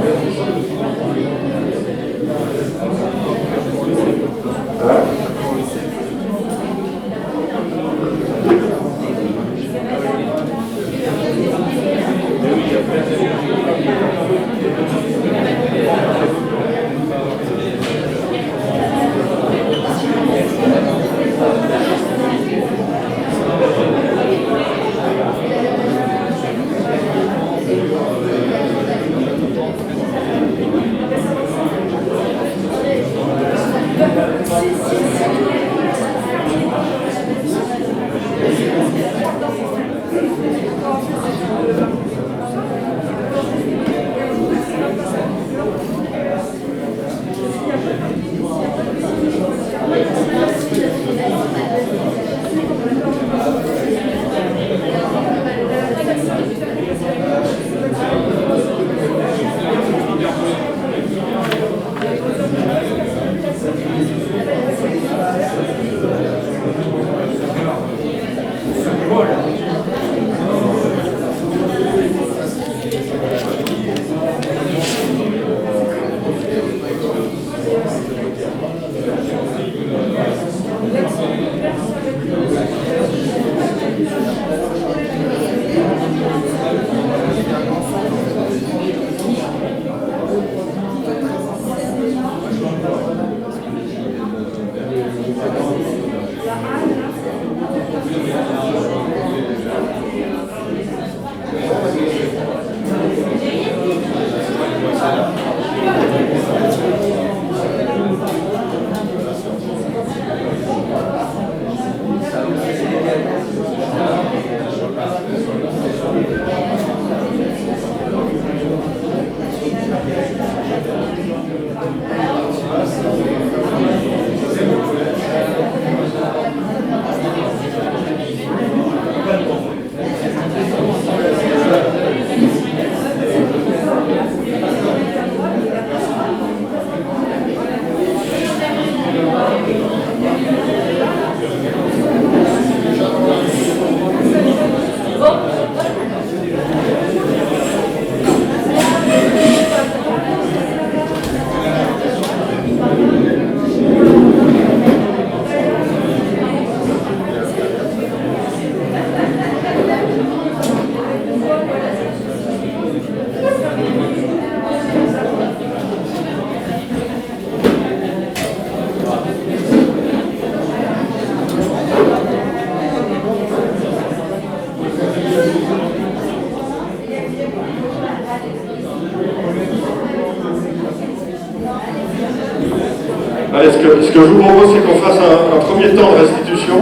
Speaker 1: Allez, ce que je vous propose, c'est qu'on fasse un premier temps de restitution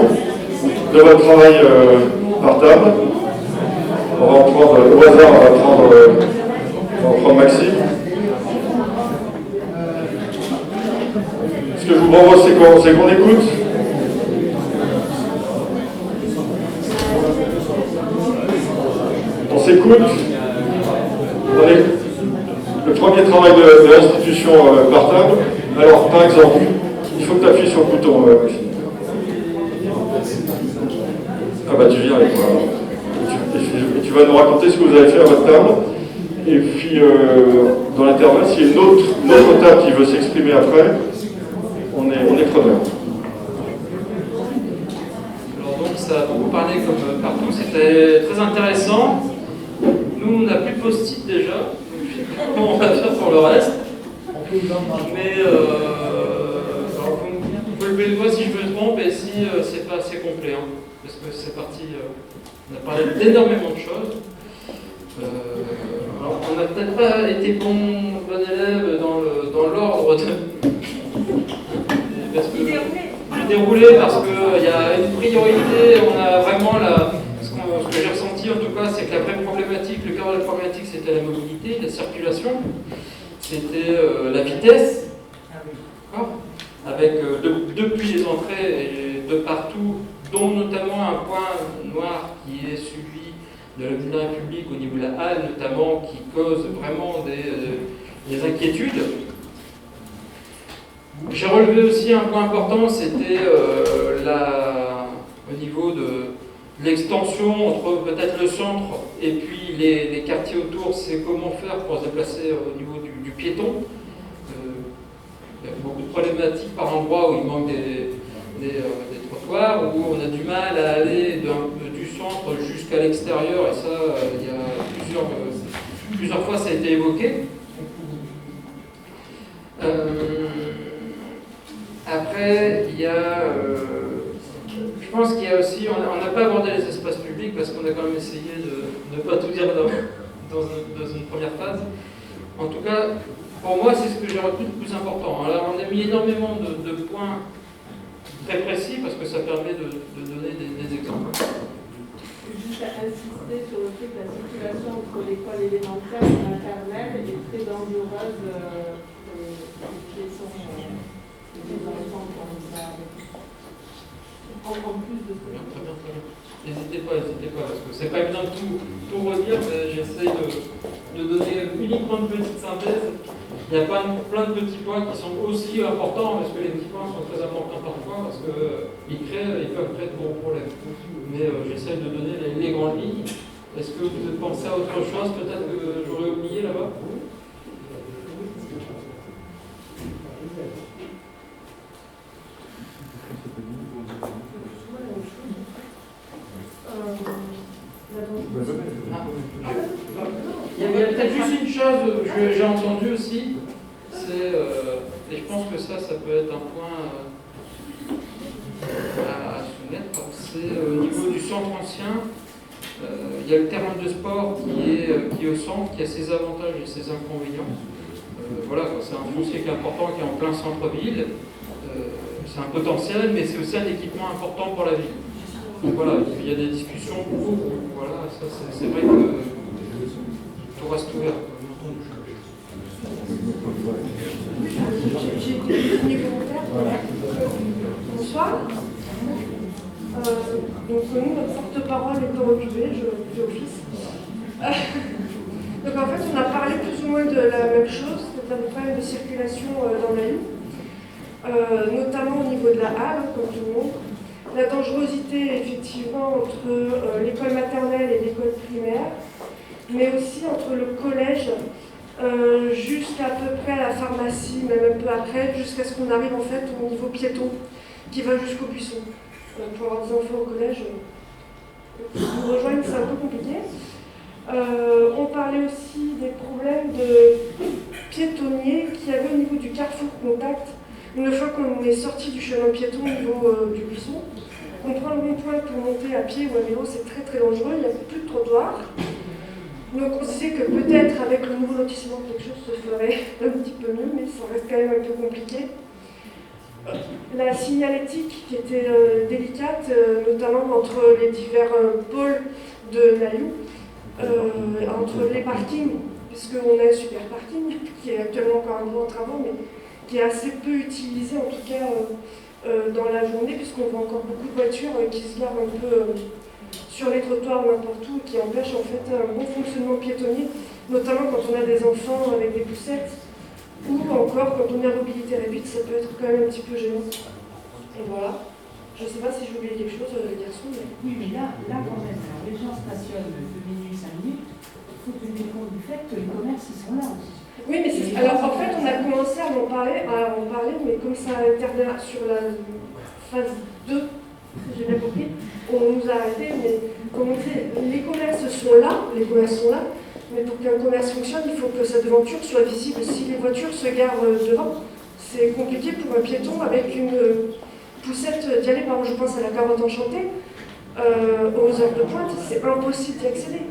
Speaker 1: de votre travail par table. On va en prendre au hasard, on va prendre Maxime. Ce que je vous propose, c'est qu'on écoute. On s'écoute. Le premier travail de restitution par table. Alors, par exemple, il faut que tu appuies sur le bouton, Maxime. Ah bah tu viens avec moi. Et tu vas nous raconter ce que vous avez fait à votre table. Et puis, dans l'intervalle, s'il y a une autre table qui veut s'exprimer après, on est preneur.
Speaker 3: Alors donc, ça a beaucoup parlé comme partout, c'était très intéressant. Nous, on n'a plus de post-it déjà. Comment on va faire pour le reste? Mais alors, vous pouvez lever le doigt si je me trompe et si c'est pas assez complet, hein, parce que c'est parti. On a parlé d'énormément de choses. Alors, on n'a peut-être pas été bon élève dans l'ordre de. Parce que j'ai déroulé parce qu'il y a une priorité. On a vraiment ce que j'ai ressenti en tout cas, c'est que la vraie problématique, le cœur de la problématique, c'était la mobilité, la circulation. C'était la vitesse, avec depuis les entrées et de partout dont notamment un point noir qui est celui de l'avenir public au niveau de la halle, notamment, qui cause vraiment des inquiétudes. J'ai relevé aussi un point important, c'était au niveau de l'extension entre peut-être le centre et puis les quartiers autour, c'est comment faire pour se déplacer au niveau du piéton. Il y a beaucoup de problématiques par endroits où il manque des trottoirs, où on a du mal à aller du centre jusqu'à l'extérieur, et ça, il y a plusieurs fois ça a été évoqué. Après, il y a, je pense qu'il y a aussi, on n'a pas abordé les espaces publics parce qu'on a quand même essayé de ne pas tout dire dans une première phase. En tout cas, pour moi, c'est ce que j'ai retenu le plus important. Alors, on a mis énormément de points très précis parce que ça permet de donner des exemples.
Speaker 8: Juste à insister sur le fait que la circulation entre l'école élémentaire et la maternelle est très dangereuse pour les piétons. Des enfants comme ça, en plus de ce que...
Speaker 3: Très bien. N'hésitez pas, parce que c'est pas évident de tout redire, mais j'essaye de donner uniquement une petite synthèse. Il y a plein de petits points qui sont aussi importants, parce que les petits points sont très importants parfois, parce qu'ils peuvent créer de gros problèmes. Mais j'essaye de donner les grandes lignes. Est-ce que vous pensez à autre chose, peut-être que j'aurais oublié là-bas ? Il y a peut-être juste une chose que j'ai entendue aussi, et je pense que ça peut être un point à soumettre, c'est au niveau du centre ancien, il y a le terrain de sport qui est au centre, qui a ses avantages et ses inconvénients. Voilà, c'est un foncier qui est important, qui est en plein centre-ville, c'est un potentiel, mais c'est aussi un équipement important pour la ville. Donc voilà, il y a des discussions pour, voilà, ça c'est vrai que tout reste ouvert.
Speaker 8: J'ai des premiers commentaires. Bonsoir. Donc nous, notre porte-parole est occupée, je fais office. Donc en fait, on a parlé plus ou moins de la même chose, c'est-à-dire des problèmes de circulation dans la rue, notamment au niveau de la halle, comme tout le monde. La dangerosité, effectivement, entre l'école maternelle et l'école primaire, mais aussi entre le collège jusqu'à peu près à la pharmacie, même un peu après, jusqu'à ce qu'on arrive en fait au niveau piéton, qui va jusqu'au buisson. Pour avoir des enfants au collège, nous rejoindre, c'est un peu compliqué. On parlait aussi des problèmes de piétonniers qu'il y avait au niveau du carrefour contact. Une fois qu'on est sorti du chemin piéton au niveau du buisson, on prend le rond-point pour monter à pied ou à vélo, c'est très très dangereux, il n'y a plus de trottoir. Donc on sait que peut-être avec le nouveau lotissement quelque chose se ferait un petit peu mieux, mais ça reste quand même un peu compliqué. La signalétique qui était délicate, notamment entre les divers pôles de Nailloux, entre les parkings, puisqu'on a un super parking qui est actuellement encore un peu en travaux, mais qui est assez peu utilisé en tout cas dans la journée, puisqu'on voit encore beaucoup de voitures qui se garent un peu sur les trottoirs n'importe où, qui empêchent en fait un bon fonctionnement piétonnier, notamment quand on a des enfants avec des poussettes, ou encore quand on est à mobilité réduite, ça peut être quand même un petit peu gênant. Et voilà. Je ne sais pas si j'ai oublié quelque chose, les garçons. Mais...
Speaker 9: Oui, mais là quand même, alors, les gens stationnent de minuit 5 minutes, il faut tenir compte du fait que les commerces ils sont là aussi.
Speaker 8: Oui, mais c'est... Alors en fait, on a commencé à en parler, mais comme ça intervient sur la phase 2, si j'ai bien compris, on nous a arrêtés, mais comme on dit, les commerces sont là, mais pour qu'un commerce fonctionne, il faut que sa devanture soit visible. Si les voitures se garent devant, c'est compliqué pour un piéton avec une poussette d'y aller. Par exemple, je pense à la carotte enchantée, aux heures de pointe, c'est impossible d'y accéder.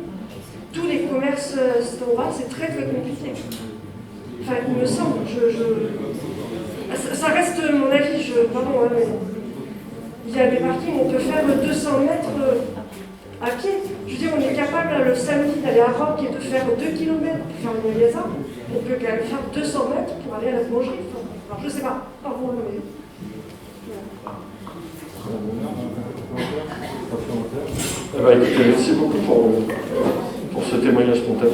Speaker 8: Tous les commerces cet endroit, c'est très très compliqué. Enfin, il me semble, ça reste mon avis, pardon, mais il y a des parkings, on peut faire 200 mètres à pied. Je veux dire, on est capable le samedi d'aller à Roc et de faire 2 km pour faire le magasin. On peut quand même faire 200 mètres pour aller à la boulangerie. Alors, je sais pas, pardon, mais...
Speaker 1: Eh ben, écoutez, merci beaucoup pour ce témoignage spontané.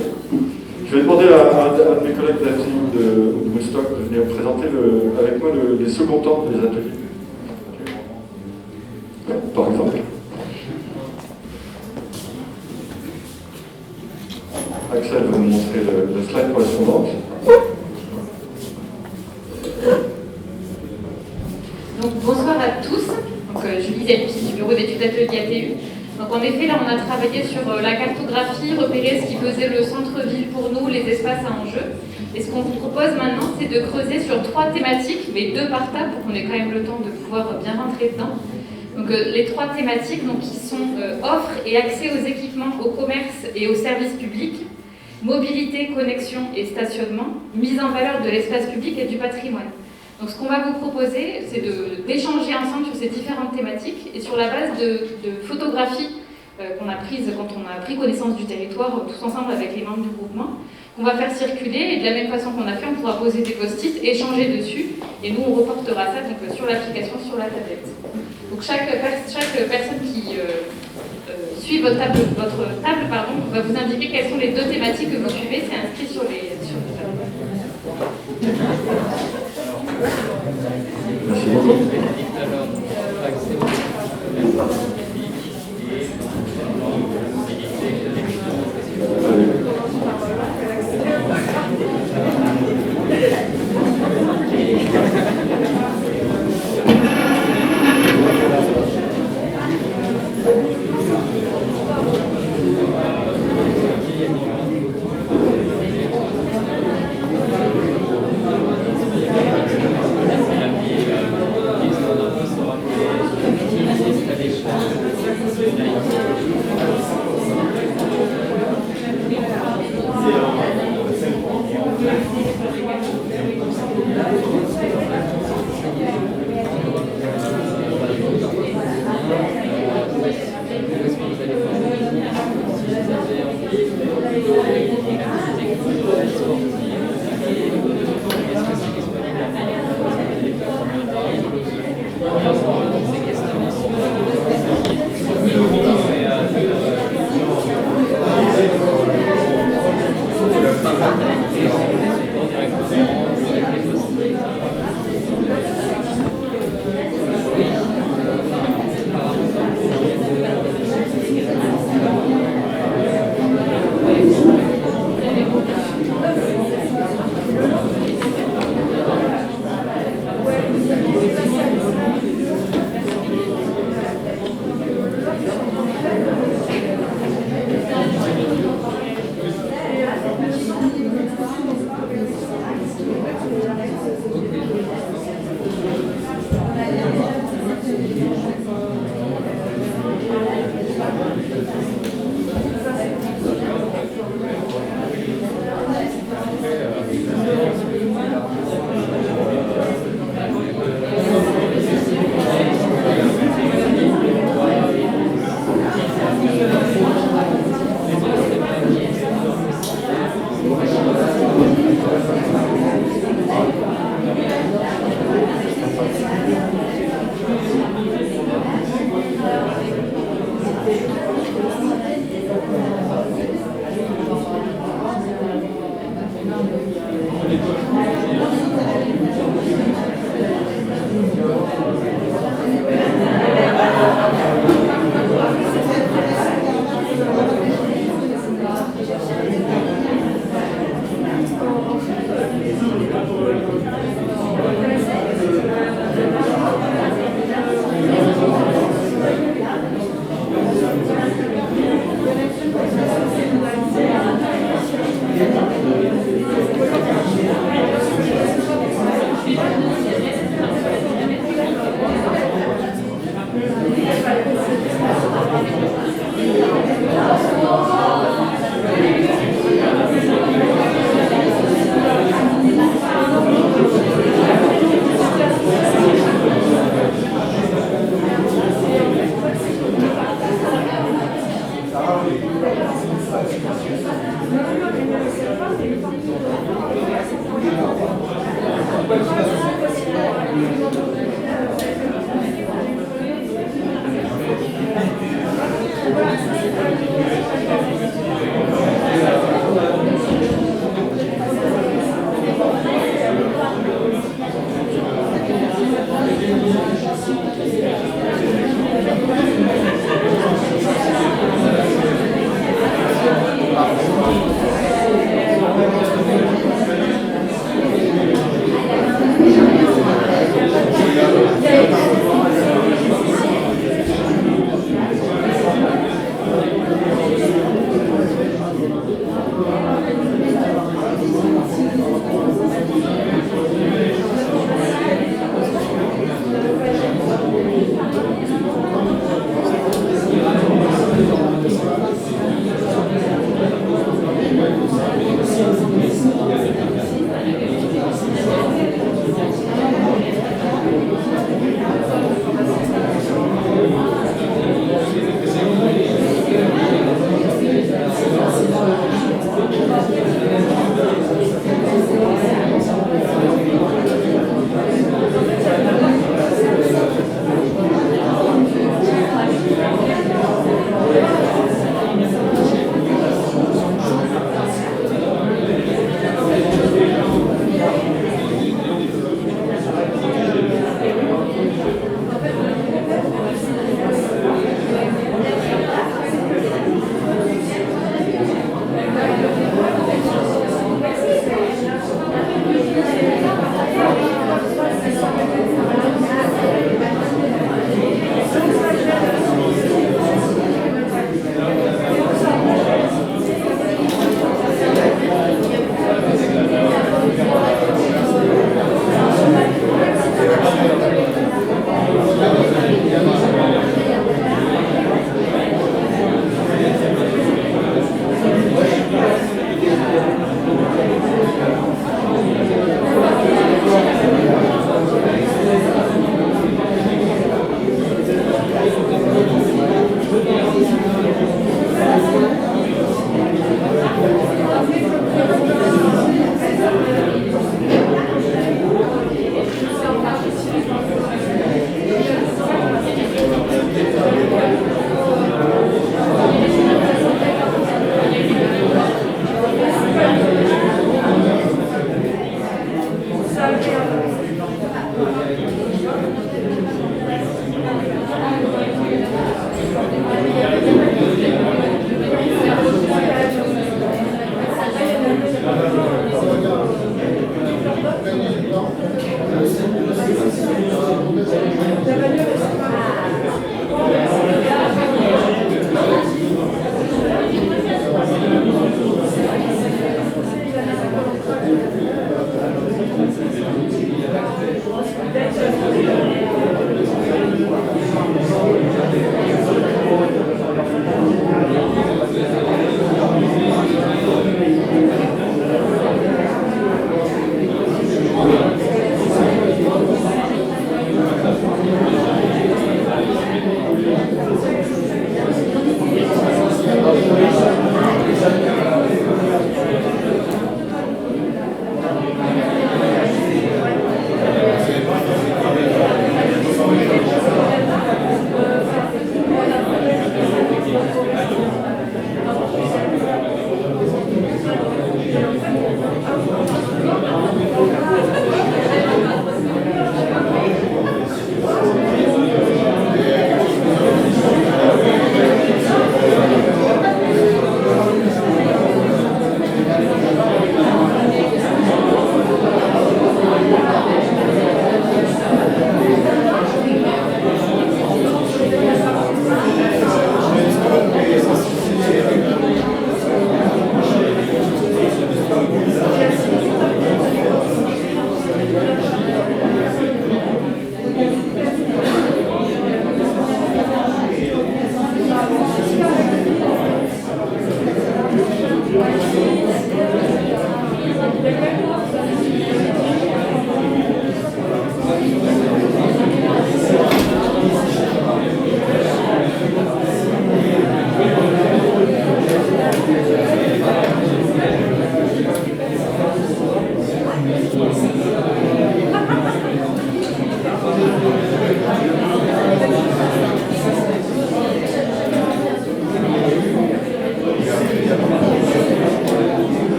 Speaker 1: Je vais demander à un de mes collègues d'AFI de Woodstock de venir présenter avec moi les seconds temps des ateliers. Par exemple. Axel va nous montrer le slide correspondante.
Speaker 10: Donc, bonsoir à tous. Donc, Julie Delpy du bureau d'études atelier ATU. Donc, en effet, là, on a travaillé sur la cartographie, repérer ce qui faisait le centre-ville pour nous, les espaces à enjeu. Et ce qu'on vous propose maintenant, c'est de creuser sur 3 thématiques, mais 2 par table, pour qu'on ait quand même le temps de pouvoir bien rentrer dedans. Donc, les 3 thématiques donc, qui sont offre et accès aux équipements, au commerce et aux services publics, mobilité, connexion et stationnement, mise en valeur de l'espace public et du patrimoine. Donc ce qu'on va vous proposer, c'est d'échanger ensemble sur ces différentes thématiques et sur la base de photographies qu'on a prises quand on a pris connaissance du territoire tous ensemble avec les membres du groupement, qu'on va faire circuler et de la même façon qu'on a fait, on pourra poser des post-it, échanger dessus et nous on reportera ça donc, sur l'application, sur la tablette. Donc chaque personne qui suit votre table va vous indiquer quelles sont les 2 thématiques que vous suivez, c'est inscrit sur les tables.
Speaker 1: Merci beaucoup.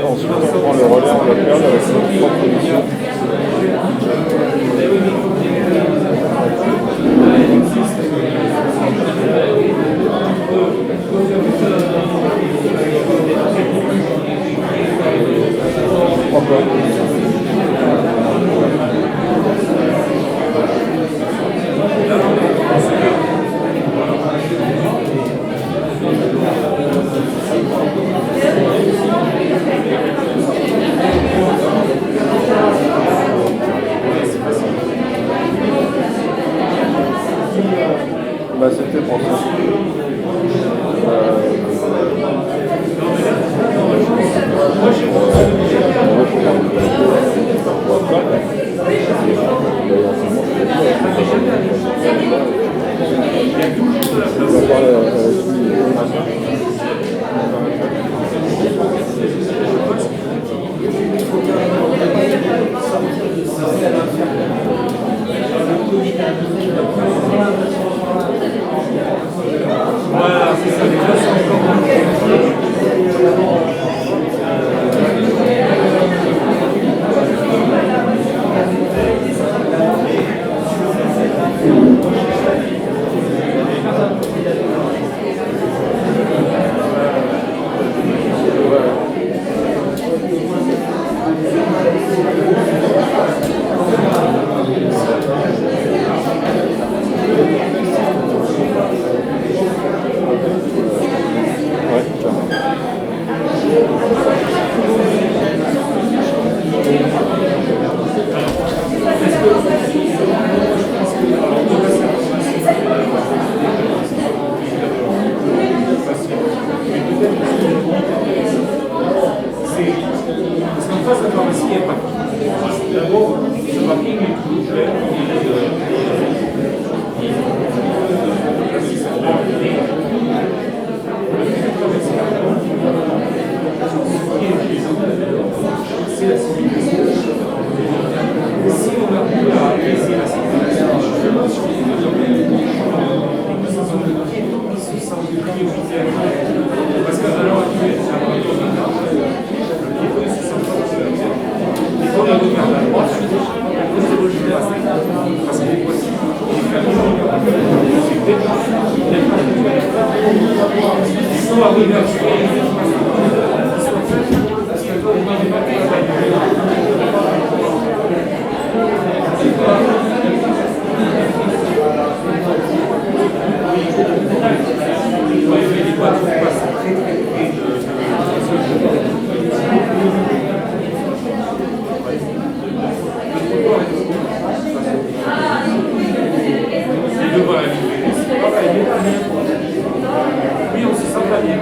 Speaker 1: Ensuite, on prend le relais en local avec notre propre émission. Bah, c'était pour ça.
Speaker 7: Voilà, c'est ça, les gens sont parce qu'en face de la pharmacie, il y a un parking. D'abord, ce parking est ouvert. C'est la civilisation. Si on a pu apaiser la civilisation, ils se sentent prioritaires. Parce qu'à l'heure actuelle, c'est un peu il faut les regarder à droite, parce que les voici, les familles regardent il faut arriver à oui, on se sent pas bien.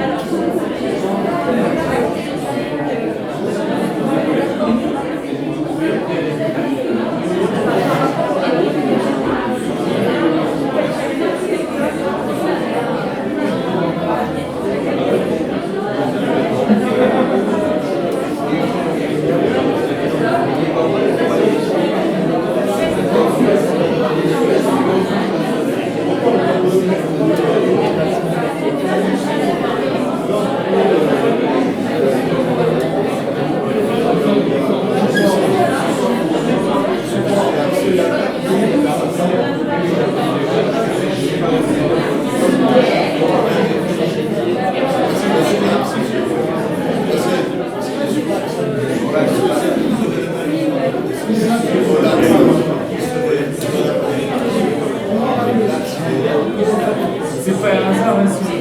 Speaker 7: C'est pas un hasard, si vous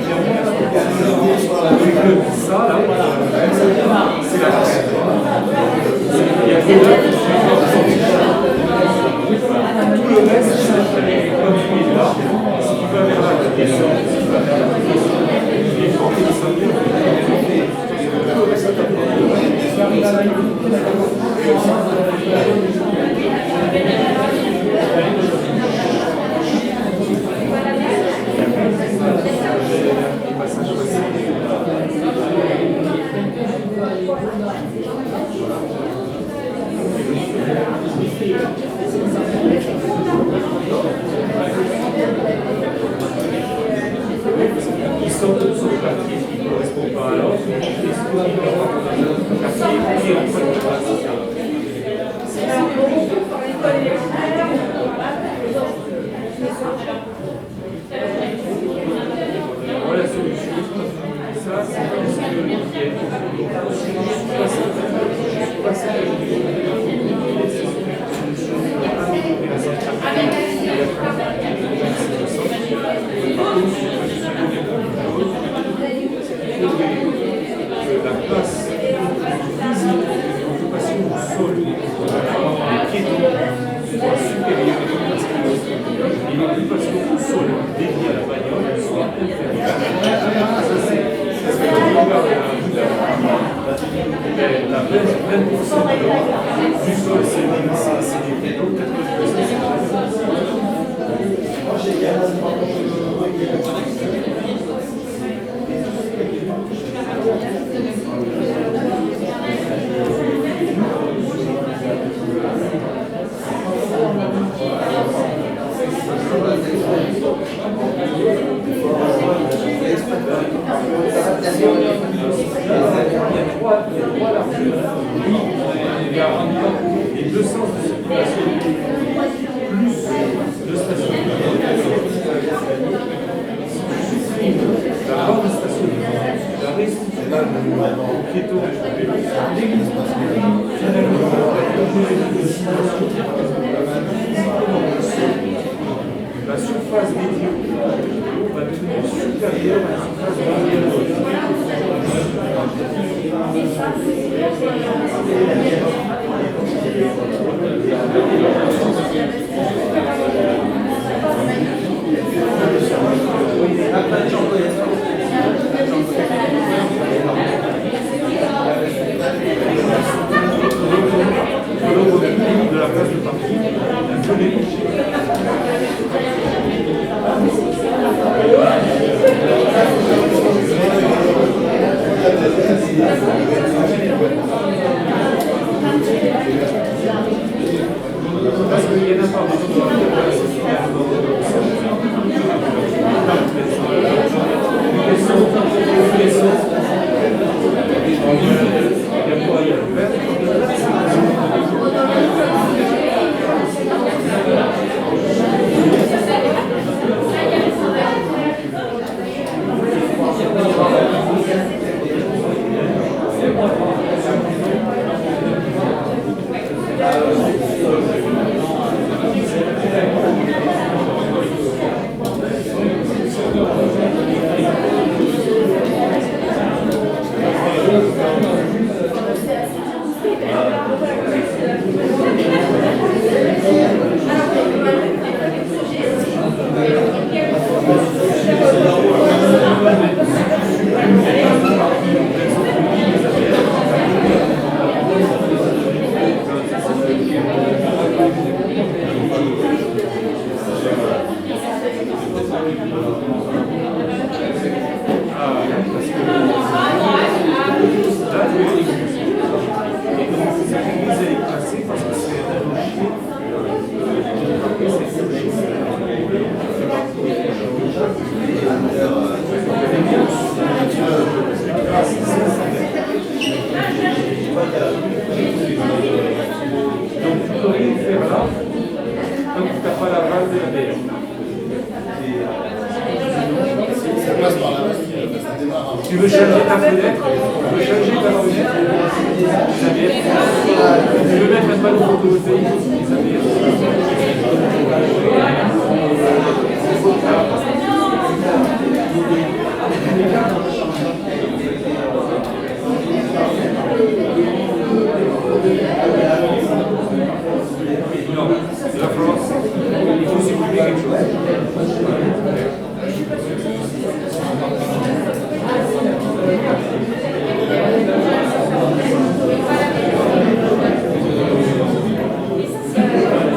Speaker 7: avec ça, là, c'est la reine. Il y a que là, tout le reste, comme il est là, ce qui va vers la question, ce qui va vers la question, il est fort et il s'en vient. Tout le reste, Ils sortent de ce quartier qui ne correspond pas à l'autre, et ce qui correspond à un autre quartier qui est en fait de la sociale. Voilà la solution. Ça, c'est parce que qui est la place physique d'occupation du sol qui est soit supérieure et l'occupation du sol dédiée à la bagnole soit inférieure. Ça, c'est ce que l'on regarde la 20% du sol, c'est des pédaux,
Speaker 8: 1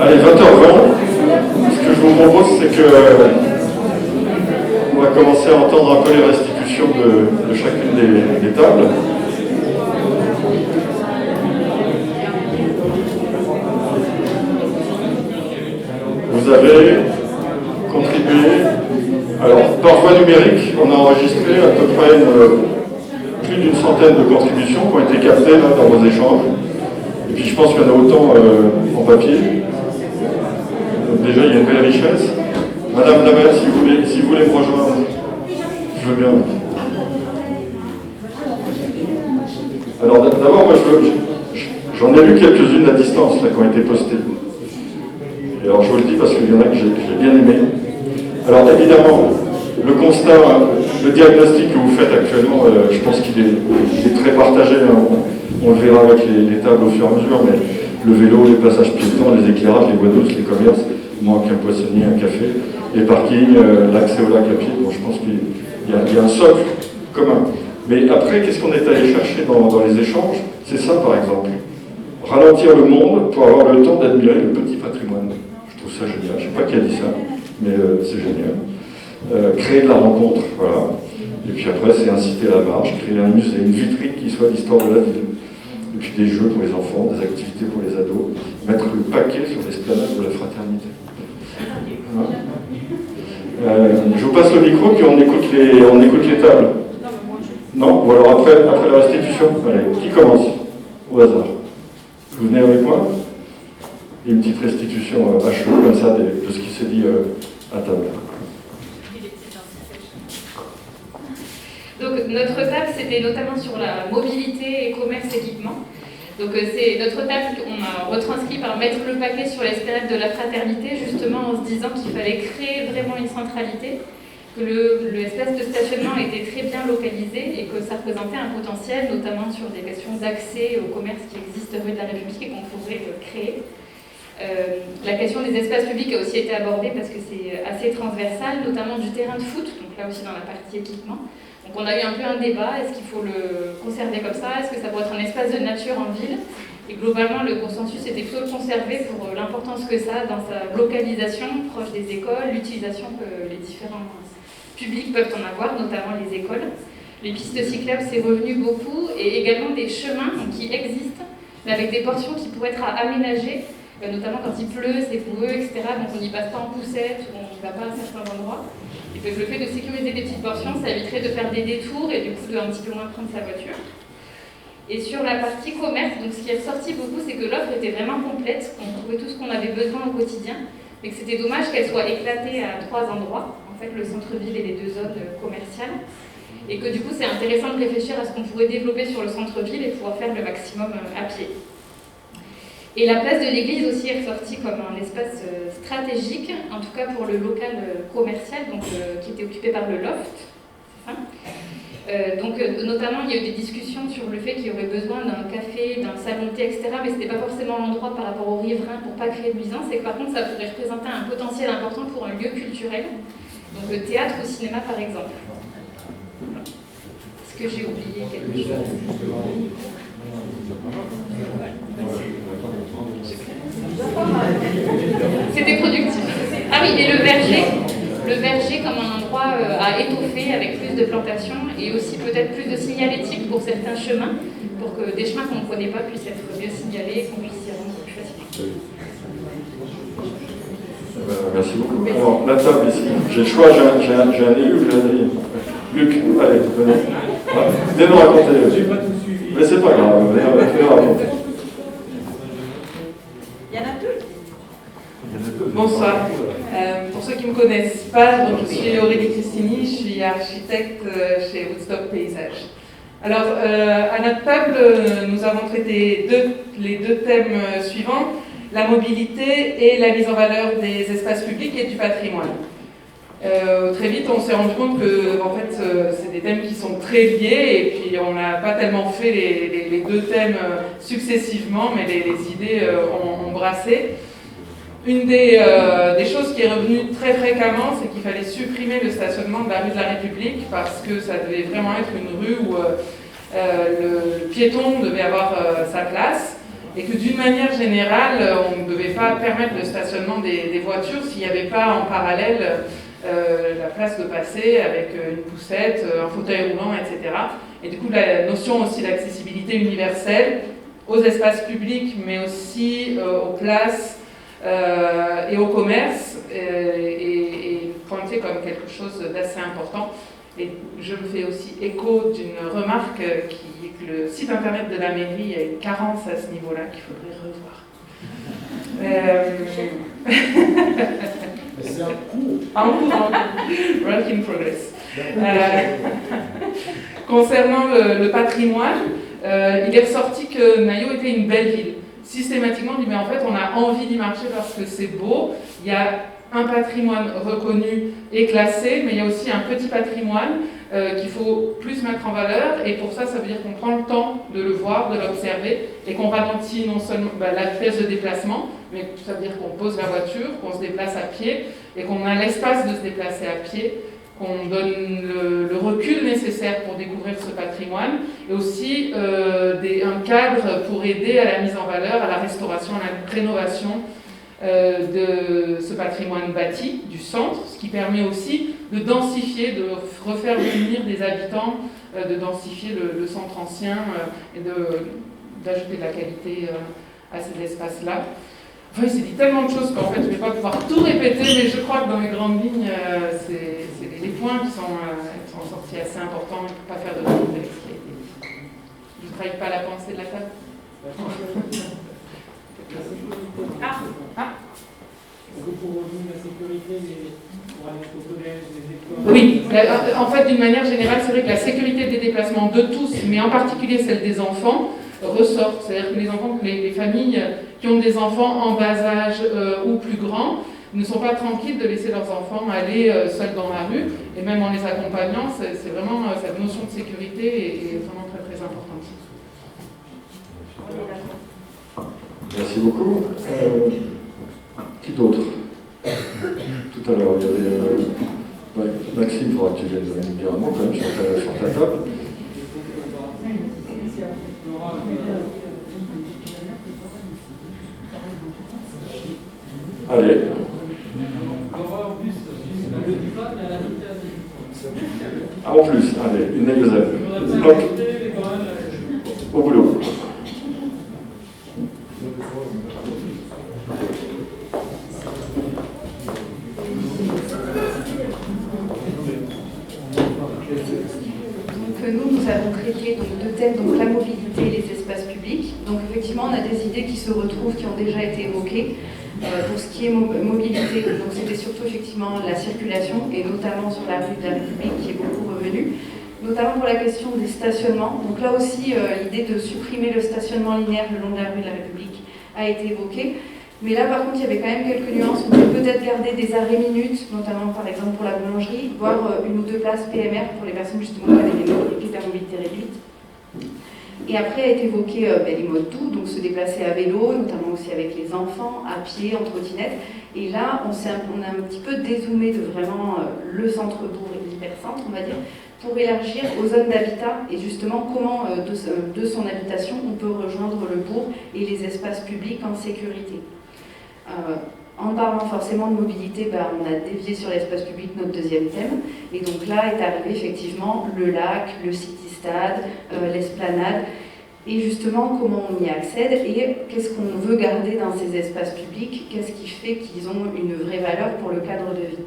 Speaker 1: Allez, 20h20, ce que je vous propose, c'est que on va commencer à entendre un peu les restitutions de chacune des tables. Vous avez contribué, alors par voie numérique, on a enregistré à peu près plus d'une centaine de contributions qui ont été captées là, dans vos échanges. Et puis je pense qu'il y en a autant en papier. Donc déjà, il y a une belle richesse. Madame Lamel, si vous voulez me rejoindre, je veux bien. Alors d'abord, moi, j'en ai lu quelques-unes à distance là, qui ont été postées. Et alors je vous le dis parce qu'il y en a que j'ai bien aimé. Alors évidemment, le constat, le diagnostic que vous faites actuellement, je pense qu'il est très partagé. Hein. On le verra avec les tables au fur et à mesure, mais le vélo, les passages piétons, les éclairages, les voies douces, les commerces, moins qu'un poissonnier, un café, les parkings, l'accès au lac à pied. Bon, je pense qu'il y a un socle commun. Mais après, qu'est-ce qu'on est allé chercher dans les échanges? C'est ça, par exemple. Ralentir le monde pour avoir le temps d'admirer le petit patrimoine. Je trouve ça génial. Je ne sais pas qui a dit ça, mais c'est génial. Créer de la rencontre, voilà. Et puis après, c'est inciter à la marche, créer un musée, une vitrine qui soit l'histoire de la ville. Et puis des jeux pour les enfants, des activités pour les ados. Mettre le paquet sur l'esplanade de la fraternité. Voilà. Je vous passe le micro, puis on écoute les tables. Non? Ou alors après la restitution? Allez, qui commence? Au hasard. Vous venez avec moi? Une petite restitution à chaud, comme ça, de ce qui s'est dit à table.
Speaker 10: Donc notre table, c'était notamment sur la mobilité, commerce, équipement. Donc c'est notre table qu'on a retranscrit par mettre le paquet sur l'esplanade de la fraternité, justement en se disant qu'il fallait créer vraiment une centralité, que l'espace de stationnement était très bien localisé et que ça représentait un potentiel, notamment sur des questions d'accès au commerce qui existent rue de la République et qu'on pourrait créer. La question des espaces publics a aussi été abordée parce que c'est assez transversal, notamment du terrain de foot, donc là aussi dans la partie équipement. Donc on a eu un peu un débat, est-ce qu'il faut le conserver comme ça, est-ce que ça pourrait être un espace de nature en ville? Et globalement le consensus était plutôt de le conserver pour l'importance que ça a dans sa localisation, proche des écoles, l'utilisation que les différents publics peuvent en avoir, notamment les écoles. Les pistes cyclables, c'est revenu beaucoup, et également des chemins qui existent, mais avec des portions qui pourraient être à aménager, notamment quand il pleut, c'est boueux, etc. Donc on n'y passe pas en poussette, on n'y va pas à certains endroits. Et donc le fait de sécuriser des petites portions, ça éviterait de faire des détours et du coup de un petit peu moins prendre sa voiture. Et sur la partie commerce, donc ce qui est ressorti beaucoup, c'est que l'offre était vraiment complète, qu'on trouvait tout ce qu'on avait besoin au quotidien, mais que c'était dommage qu'elle soit éclatée à 3 endroits, en fait le centre-ville et les 2 zones commerciales, et que du coup c'est intéressant de réfléchir à ce qu'on pourrait développer sur le centre-ville et pouvoir faire le maximum à pied. Et la place de l'église aussi est ressortie comme un espace stratégique, en tout cas pour le local commercial, donc, qui était occupé par le loft, c'est ça. Donc notamment il y a eu des discussions sur le fait qu'il y aurait besoin d'un café, d'un salon de thé, etc. Mais ce n'était pas forcément l'endroit par rapport aux riverains pour pas créer de nuisance, et que par contre ça pourrait représenter un potentiel important pour un lieu culturel, donc le théâtre ou cinéma par exemple. Est-ce que j'ai oublié quelque chose? C'était productif. Ah oui, et le verger comme un endroit à étoffer avec plus de plantations et aussi peut-être plus de signalétique pour certains chemins, pour que des chemins qu'on ne connaît pas puissent être mieux signalés et qu'on puisse y rendre plus facilement.
Speaker 1: Merci beaucoup. Alors, la table ici, j'ai le choix, j'ai un élu, Luc, allez, venez. Venez nous raconter. Mais c'est pas grave, venez nous raconter.
Speaker 11: Il y en a deux. Bonsoir. Pour ceux qui ne me connaissent pas, donc, je suis Aurélie Cristini, je suis architecte chez Woodstock Paysage. Alors, à notre table, nous avons traité les 2 thèmes suivants, la mobilité et la mise en valeur des espaces publics et du patrimoine. Très vite, on s'est rendu compte que en fait, c'est des thèmes qui sont très liés, et puis on n'a pas tellement fait les 2 thèmes successivement, mais les idées ont brassé. Une des choses qui est revenue très fréquemment, c'est qu'il fallait supprimer le stationnement de la rue de la République, parce que ça devait vraiment être une rue où le piéton devait avoir sa place, et que d'une manière générale, on ne devait pas permettre le stationnement des voitures s'il n'y avait pas en parallèle la place de passer avec une poussette, un fauteuil roulant, etc. Et du coup, la notion aussi d'accessibilité universelle aux espaces publics, mais aussi aux places et au commerce, est pointée comme quelque chose d'assez important. Et je me fais aussi écho d'une remarque qui est que le site internet de la mairie a une carence à ce niveau-là qu'il faudrait revoir.
Speaker 2: C'est un cours.
Speaker 11: En cours, work in progress. Concernant le patrimoine, il est ressorti que Naïo était une belle ville. Systématiquement, on dit mais en fait on a envie d'y marcher parce que c'est beau. Il y a un patrimoine reconnu et classé, mais il y a aussi un petit patrimoine qu'il faut plus mettre en valeur, et pour ça, ça veut dire qu'on prend le temps de le voir, de l'observer, et qu'on ralentit non seulement la vitesse de déplacement, mais ça veut dire qu'on pose la voiture, qu'on se déplace à pied, et qu'on a l'espace de se déplacer à pied, qu'on donne le recul nécessaire pour découvrir ce patrimoine, et aussi un cadre pour aider à la mise en valeur, à la restauration, à la rénovation de ce patrimoine bâti du centre, ce qui permet aussi de densifier, de refaire venir des habitants, de densifier le centre ancien et d'ajouter de la qualité à ces espaces-là. Enfin, il s'est dit tellement de choses qu'en fait je ne vais pas pouvoir tout répéter, mais je crois que dans les grandes lignes, c'est les points qui sont sortis assez importants, il ne faut pas faire de répéter ce qui a été dit. Je ne trahis pas la pensée de la table. Oui, en fait, d'une manière générale, c'est vrai que la sécurité des déplacements de tous, mais en particulier celle des enfants, ressort. C'est-à-dire que les familles qui ont des enfants en bas âge ou plus grands ne sont pas tranquilles de laisser leurs enfants aller seuls dans la rue, et même en les accompagnant, c'est vraiment cette notion de sécurité est vraiment très très importante.
Speaker 1: Merci beaucoup. Qui d'autre? Tout à l'heure, il y avait Maxime, il faudra que tu viennes nous dire un mot quand même sur ta table. Allez. Ah, en plus, allez, une examen. Donc, au boulot.
Speaker 5: Donc nous avons traité donc, 2 thèmes, donc la mobilité et les espaces publics. Donc effectivement, on a des idées qui se retrouvent, qui ont déjà été évoquées. Pour ce qui est mobilité, donc c'était surtout effectivement la circulation, et notamment sur la rue de la République qui est beaucoup revenue, notamment pour la question des stationnements. Donc là aussi, l'idée de supprimer le stationnement linéaire le long de la rue de la République a été évoquée. Mais là, par contre, il y avait quand même quelques nuances. On peut peut-être garder des arrêts minutes, notamment par exemple pour la boulangerie, voire 1 ou 2 places PMR pour les personnes justement qui avaient des critères de mobilité réduite. Et après a été évoqué les modes doux, donc se déplacer à vélo, notamment aussi avec les enfants, à pied, en trottinette. Et là, on a un petit peu dézoomé de vraiment le centre-bourg et l'hypercentre, on va dire, pour élargir aux zones d'habitat et justement comment de son habitation on peut rejoindre le bourg et les espaces publics en sécurité. En parlant forcément de mobilité, on a dévié sur l'espace public notre 2e thème. Et donc là est arrivé effectivement le lac, le city-stade, l'esplanade, et justement comment on y accède et qu'est-ce qu'on veut garder dans ces espaces publics, qu'est-ce qui fait qu'ils ont une vraie valeur pour le cadre de vie.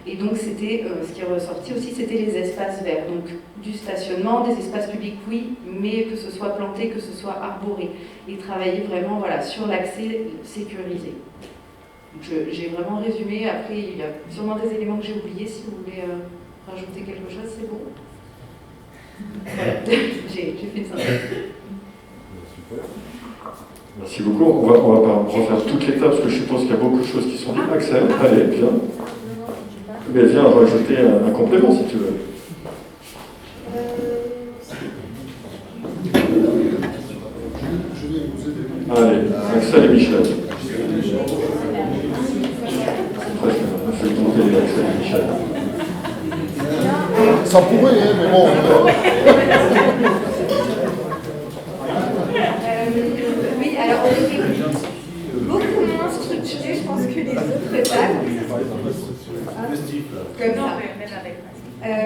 Speaker 5: Et donc c'était, ce qui est ressorti aussi, c'était les espaces verts. Donc du stationnement, des espaces publics oui, mais que ce soit planté, que ce soit arboré. Et travailler vraiment voilà, sur l'accès sécurisé. J'ai vraiment résumé, après il y a sûrement des éléments que j'ai oubliés, si vous voulez rajouter quelque chose, c'est bon. Voilà, j'ai fait une synthèse.
Speaker 1: Super. Merci beaucoup, on va pas refaire toutes les tables parce que je suppose qu'il y a beaucoup de choses qui sont dites. Axel, allez, viens. Mais viens rajouter un complément si tu veux. Allez, Axel et Michel.
Speaker 2: Ça pourrait, hein, mais bon.
Speaker 8: Oui, alors on était beaucoup moins structuré, je pense, que les autres tables. Comme ça.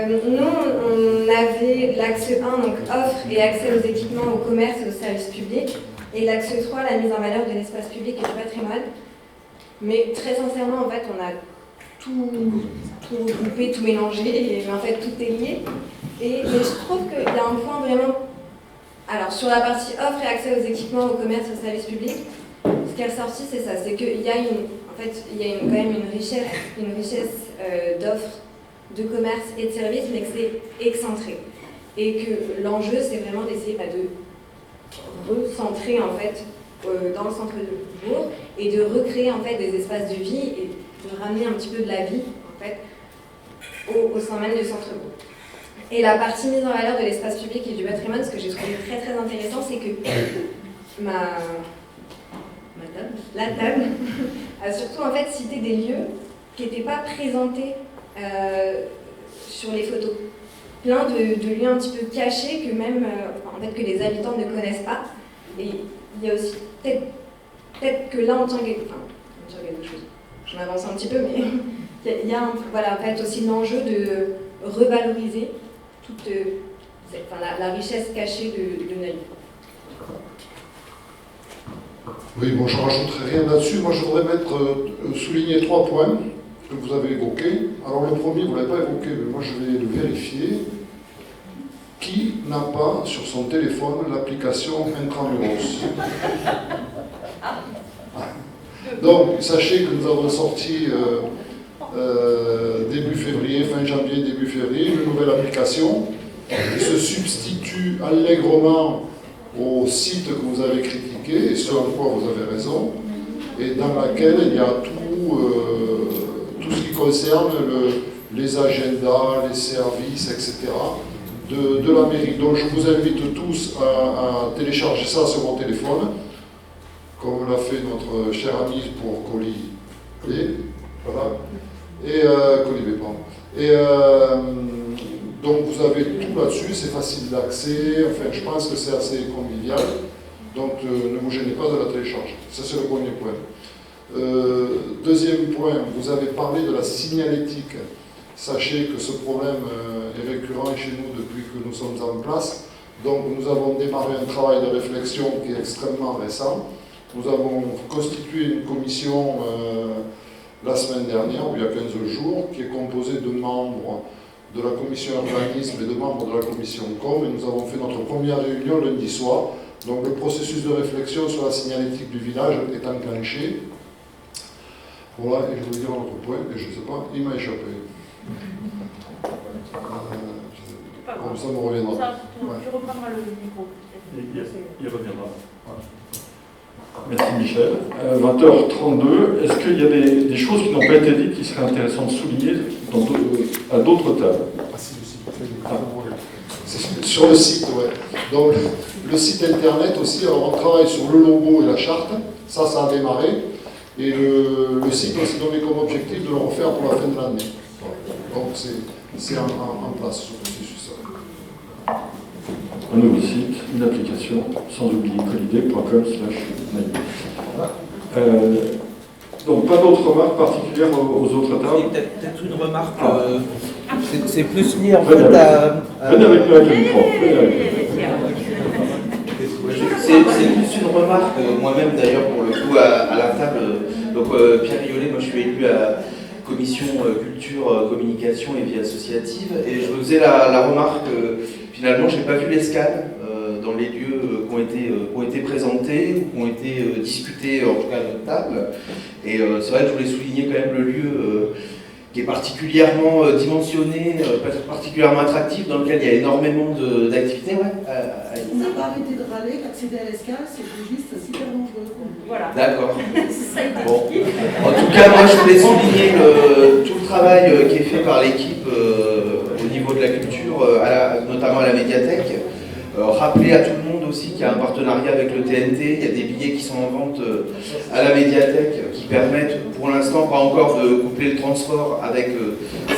Speaker 8: Nous, on avait l'axe 1, donc offre et accès aux équipements, au commerce et aux services publics. Et l'axe 3, la mise en valeur de l'espace public et du patrimoine. Mais très sincèrement, en fait, on a tout regroupé, tout mélangé, et en fait, tout est lié. Mais je trouve qu'il y a un point vraiment... Alors, sur la partie offre et accès aux équipements, au commerce, aux services publics, ce qui est ressorti, c'est ça, c'est qu'il y a quand même une richesse d'offres, de commerce et de services, mais que c'est excentré. Et que l'enjeu, c'est vraiment d'essayer de recentrer, en fait, dans le centre du bourg, et de recréer, en fait, des espaces de vie, et de ramener un petit peu de la vie, en fait, au sein même du centre-bourg. Et la partie mise en valeur de l'espace public et du patrimoine, ce que j'ai trouvé très très intéressant, c'est que la table a surtout en fait cité des lieux qui n'étaient pas présentés sur les photos. Plein de lieux un petit peu cachés que même en fait, que les habitants ne connaissent pas. Et il y a aussi peut-être que là on tient quelque chose. Je m'avance un petit peu, mais il y a voilà, en fait, aussi l'enjeu de revaloriser toute la richesse cachée de Naïm.
Speaker 2: Oui, bon, je ne rajouterai rien là-dessus. Moi, je voudrais souligner 3 points que vous avez évoqués. Alors, le premier, vous ne l'avez pas évoqué, mais moi, je vais le vérifier. Qui n'a pas sur son téléphone l'application Intramuros? Donc, sachez que nous avons sorti début février, fin janvier, début février, une nouvelle application qui se substitue allègrement au site que vous avez critiqué, et ce en quoi vous avez raison, et dans laquelle il y a tout ce qui concerne les agendas, les services, etc. de la mairie. Donc je vous invite tous à télécharger ça sur vos téléphones, comme l'a fait notre cher ami pour Colibé, voilà. Et Colibé, pardon. Et donc vous avez tout là-dessus, c'est facile d'accès, enfin je pense que c'est assez convivial, donc ne vous gênez pas de la télécharger. Ça c'est le premier point. Deuxième point, vous avez parlé de la signalétique. Sachez que ce problème est récurrent chez nous depuis que nous sommes en place. Donc nous avons démarré un travail de réflexion qui est extrêmement récent. Nous avons constitué une commission la semaine dernière, ou il y a 15 jours, qui est composée de membres de la commission urbanisme et de membres de la commission com, et nous avons fait notre première réunion lundi soir. Donc le processus de réflexion sur la signalétique du village est enclenché. Voilà, et je voulais dire un autre point, et je ne sais pas, il m'a échappé. Comme ça, me reviendra.
Speaker 9: Tu reprendras le micro.
Speaker 7: Il reviendra.
Speaker 1: Merci Michel. 20h32, est-ce qu'il y a des choses qui n'ont pas été dites qui seraient intéressantes de souligner à d'autres tables?
Speaker 2: Ah si, le site. Sur le site, ouais. Donc le site internet aussi, alors on travaille sur le logo et la charte, ça a démarré, et le site on s'est donné comme objectif de le refaire pour la fin de l'année. Voilà. Donc c'est en place ce processus.
Speaker 1: Un nouveau site, une application, sans oublier colidé.com/naïf. Donc pas d'autres remarques particulières aux autres tables?
Speaker 12: Peut-être une remarque, c'est plus lié en fait à...
Speaker 1: Venez avec nous avec le micro.
Speaker 12: C'est plus une remarque, moi-même d'ailleurs pour le coup à la table. Donc Pierre Riolet, moi je suis élu à commission culture, communication et vie associative, et je me faisais la remarque finalement j'ai pas vu l'escale dans les lieux qui ont été présentés ou qui ont été discutés en tout cas à notre table, et c'est vrai que je voulais souligner quand même le lieu qui est particulièrement dimensionné, particulièrement attractif, dans lequel il y a énormément d'activités. Ouais,
Speaker 13: on n'a pas arrêté de râler qu'accéder à l'escale, c'était juste super dangereux. Voilà.
Speaker 12: D'accord. Bon. En tout cas, moi je voulais souligner tout le travail qui est fait par l'équipe au niveau de la culture, notamment à la médiathèque. Rappeler à tout le monde aussi qu'il y a un partenariat avec le TNT, il y a des billets qui sont en vente à la médiathèque qui permettent, pour l'instant pas encore de coupler le transport avec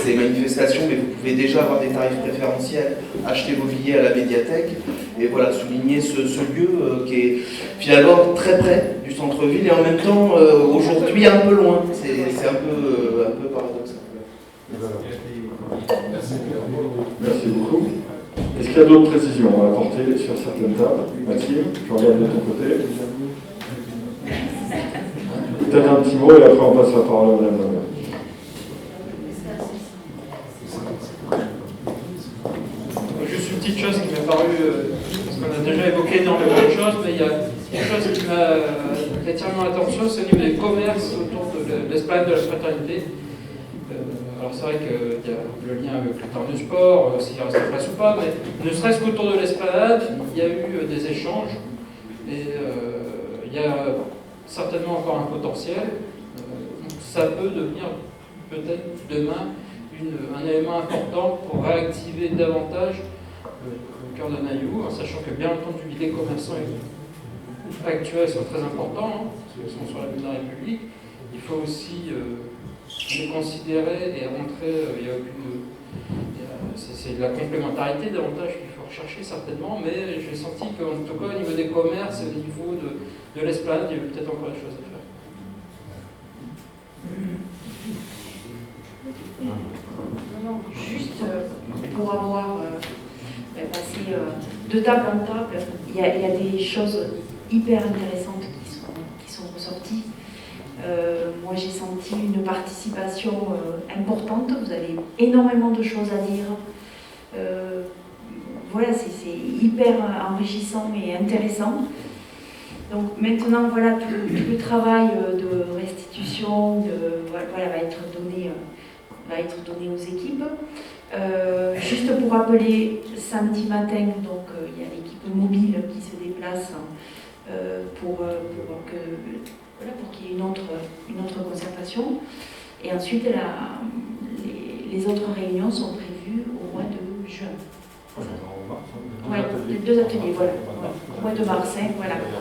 Speaker 12: ces manifestations, mais vous pouvez déjà avoir des tarifs préférentiels, acheter vos billets à la médiathèque, et voilà, souligner ce lieu qui est finalement très près du centre-ville et en même temps aujourd'hui un peu loin, c'est un peu paradoxal.
Speaker 1: Merci beaucoup. Est-ce qu'il y a d'autres précisions à apporter sur certaines tables? Maxime, je regarde de ton côté. Peut-être un petit mot et après on passe la parole à Madame Lambert.
Speaker 3: Juste une petite chose qui m'est parue, parce qu'on a déjà évoqué énormément de choses, mais il y a une chose qui m'a attiré mon attention, c'est au niveau des commerces autour de l'esplanade de la fraternité. Alors c'est vrai qu'il y a le lien avec le temps du sport, s'il reste en place ou pas, mais ne serait-ce qu'autour de l'esplanade, il y a eu des échanges et il y a certainement encore un potentiel. Ça peut devenir peut-être demain un élément important pour réactiver davantage le cœur de Naïou, en sachant que bien entendu les commerçants actuels sont très importants, parce qu'ils sont sur la ville de la République. Il faut aussi les considérer et rentrer, c'est de la complémentarité davantage qu'il faut rechercher certainement, mais j'ai senti qu'en tout cas au niveau des commerces, au niveau de l'esplanade, il y avait peut-être encore des choses à faire.
Speaker 5: Juste pour avoir passé de table en table, il y a des choses hyper intéressantes qui sont ressorties. Moi j'ai senti une participation importante, vous avez énormément de choses à dire. Voilà, c'est hyper enrichissant et intéressant. Donc maintenant, voilà, tout le travail de restitution voilà, va être donné aux équipes. Juste pour rappeler, samedi matin, donc il y a l'équipe mobile qui se déplace pour qu'il y ait une autre concertation. Et ensuite, les autres réunions sont prévues au mois de juin. Ouais, les 2 ateliers, voilà. Au mois de mars, hein,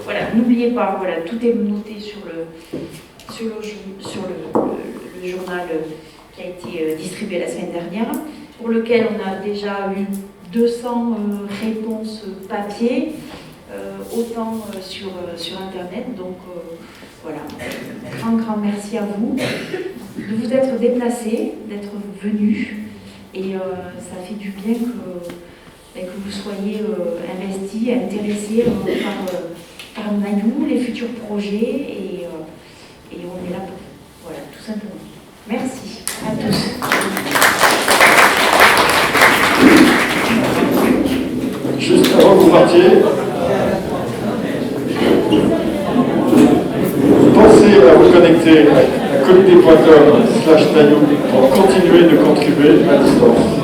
Speaker 5: voilà. N'oubliez pas, voilà, tout est noté sur le journal qui a été distribué la semaine dernière, pour lequel on a déjà eu 200 réponses papier, autant sur Internet. Donc voilà, grand merci à vous de vous être déplacés, d'être venus, et ça fait du bien que vous soyez investis, intéressés par Naïou, les futurs projets, et on est là pour vous. Voilà, tout simplement. Merci à tous.
Speaker 1: remercier. Pensez à vous connecter à communauté.com/Nayoub pour continuer de contribuer à distance.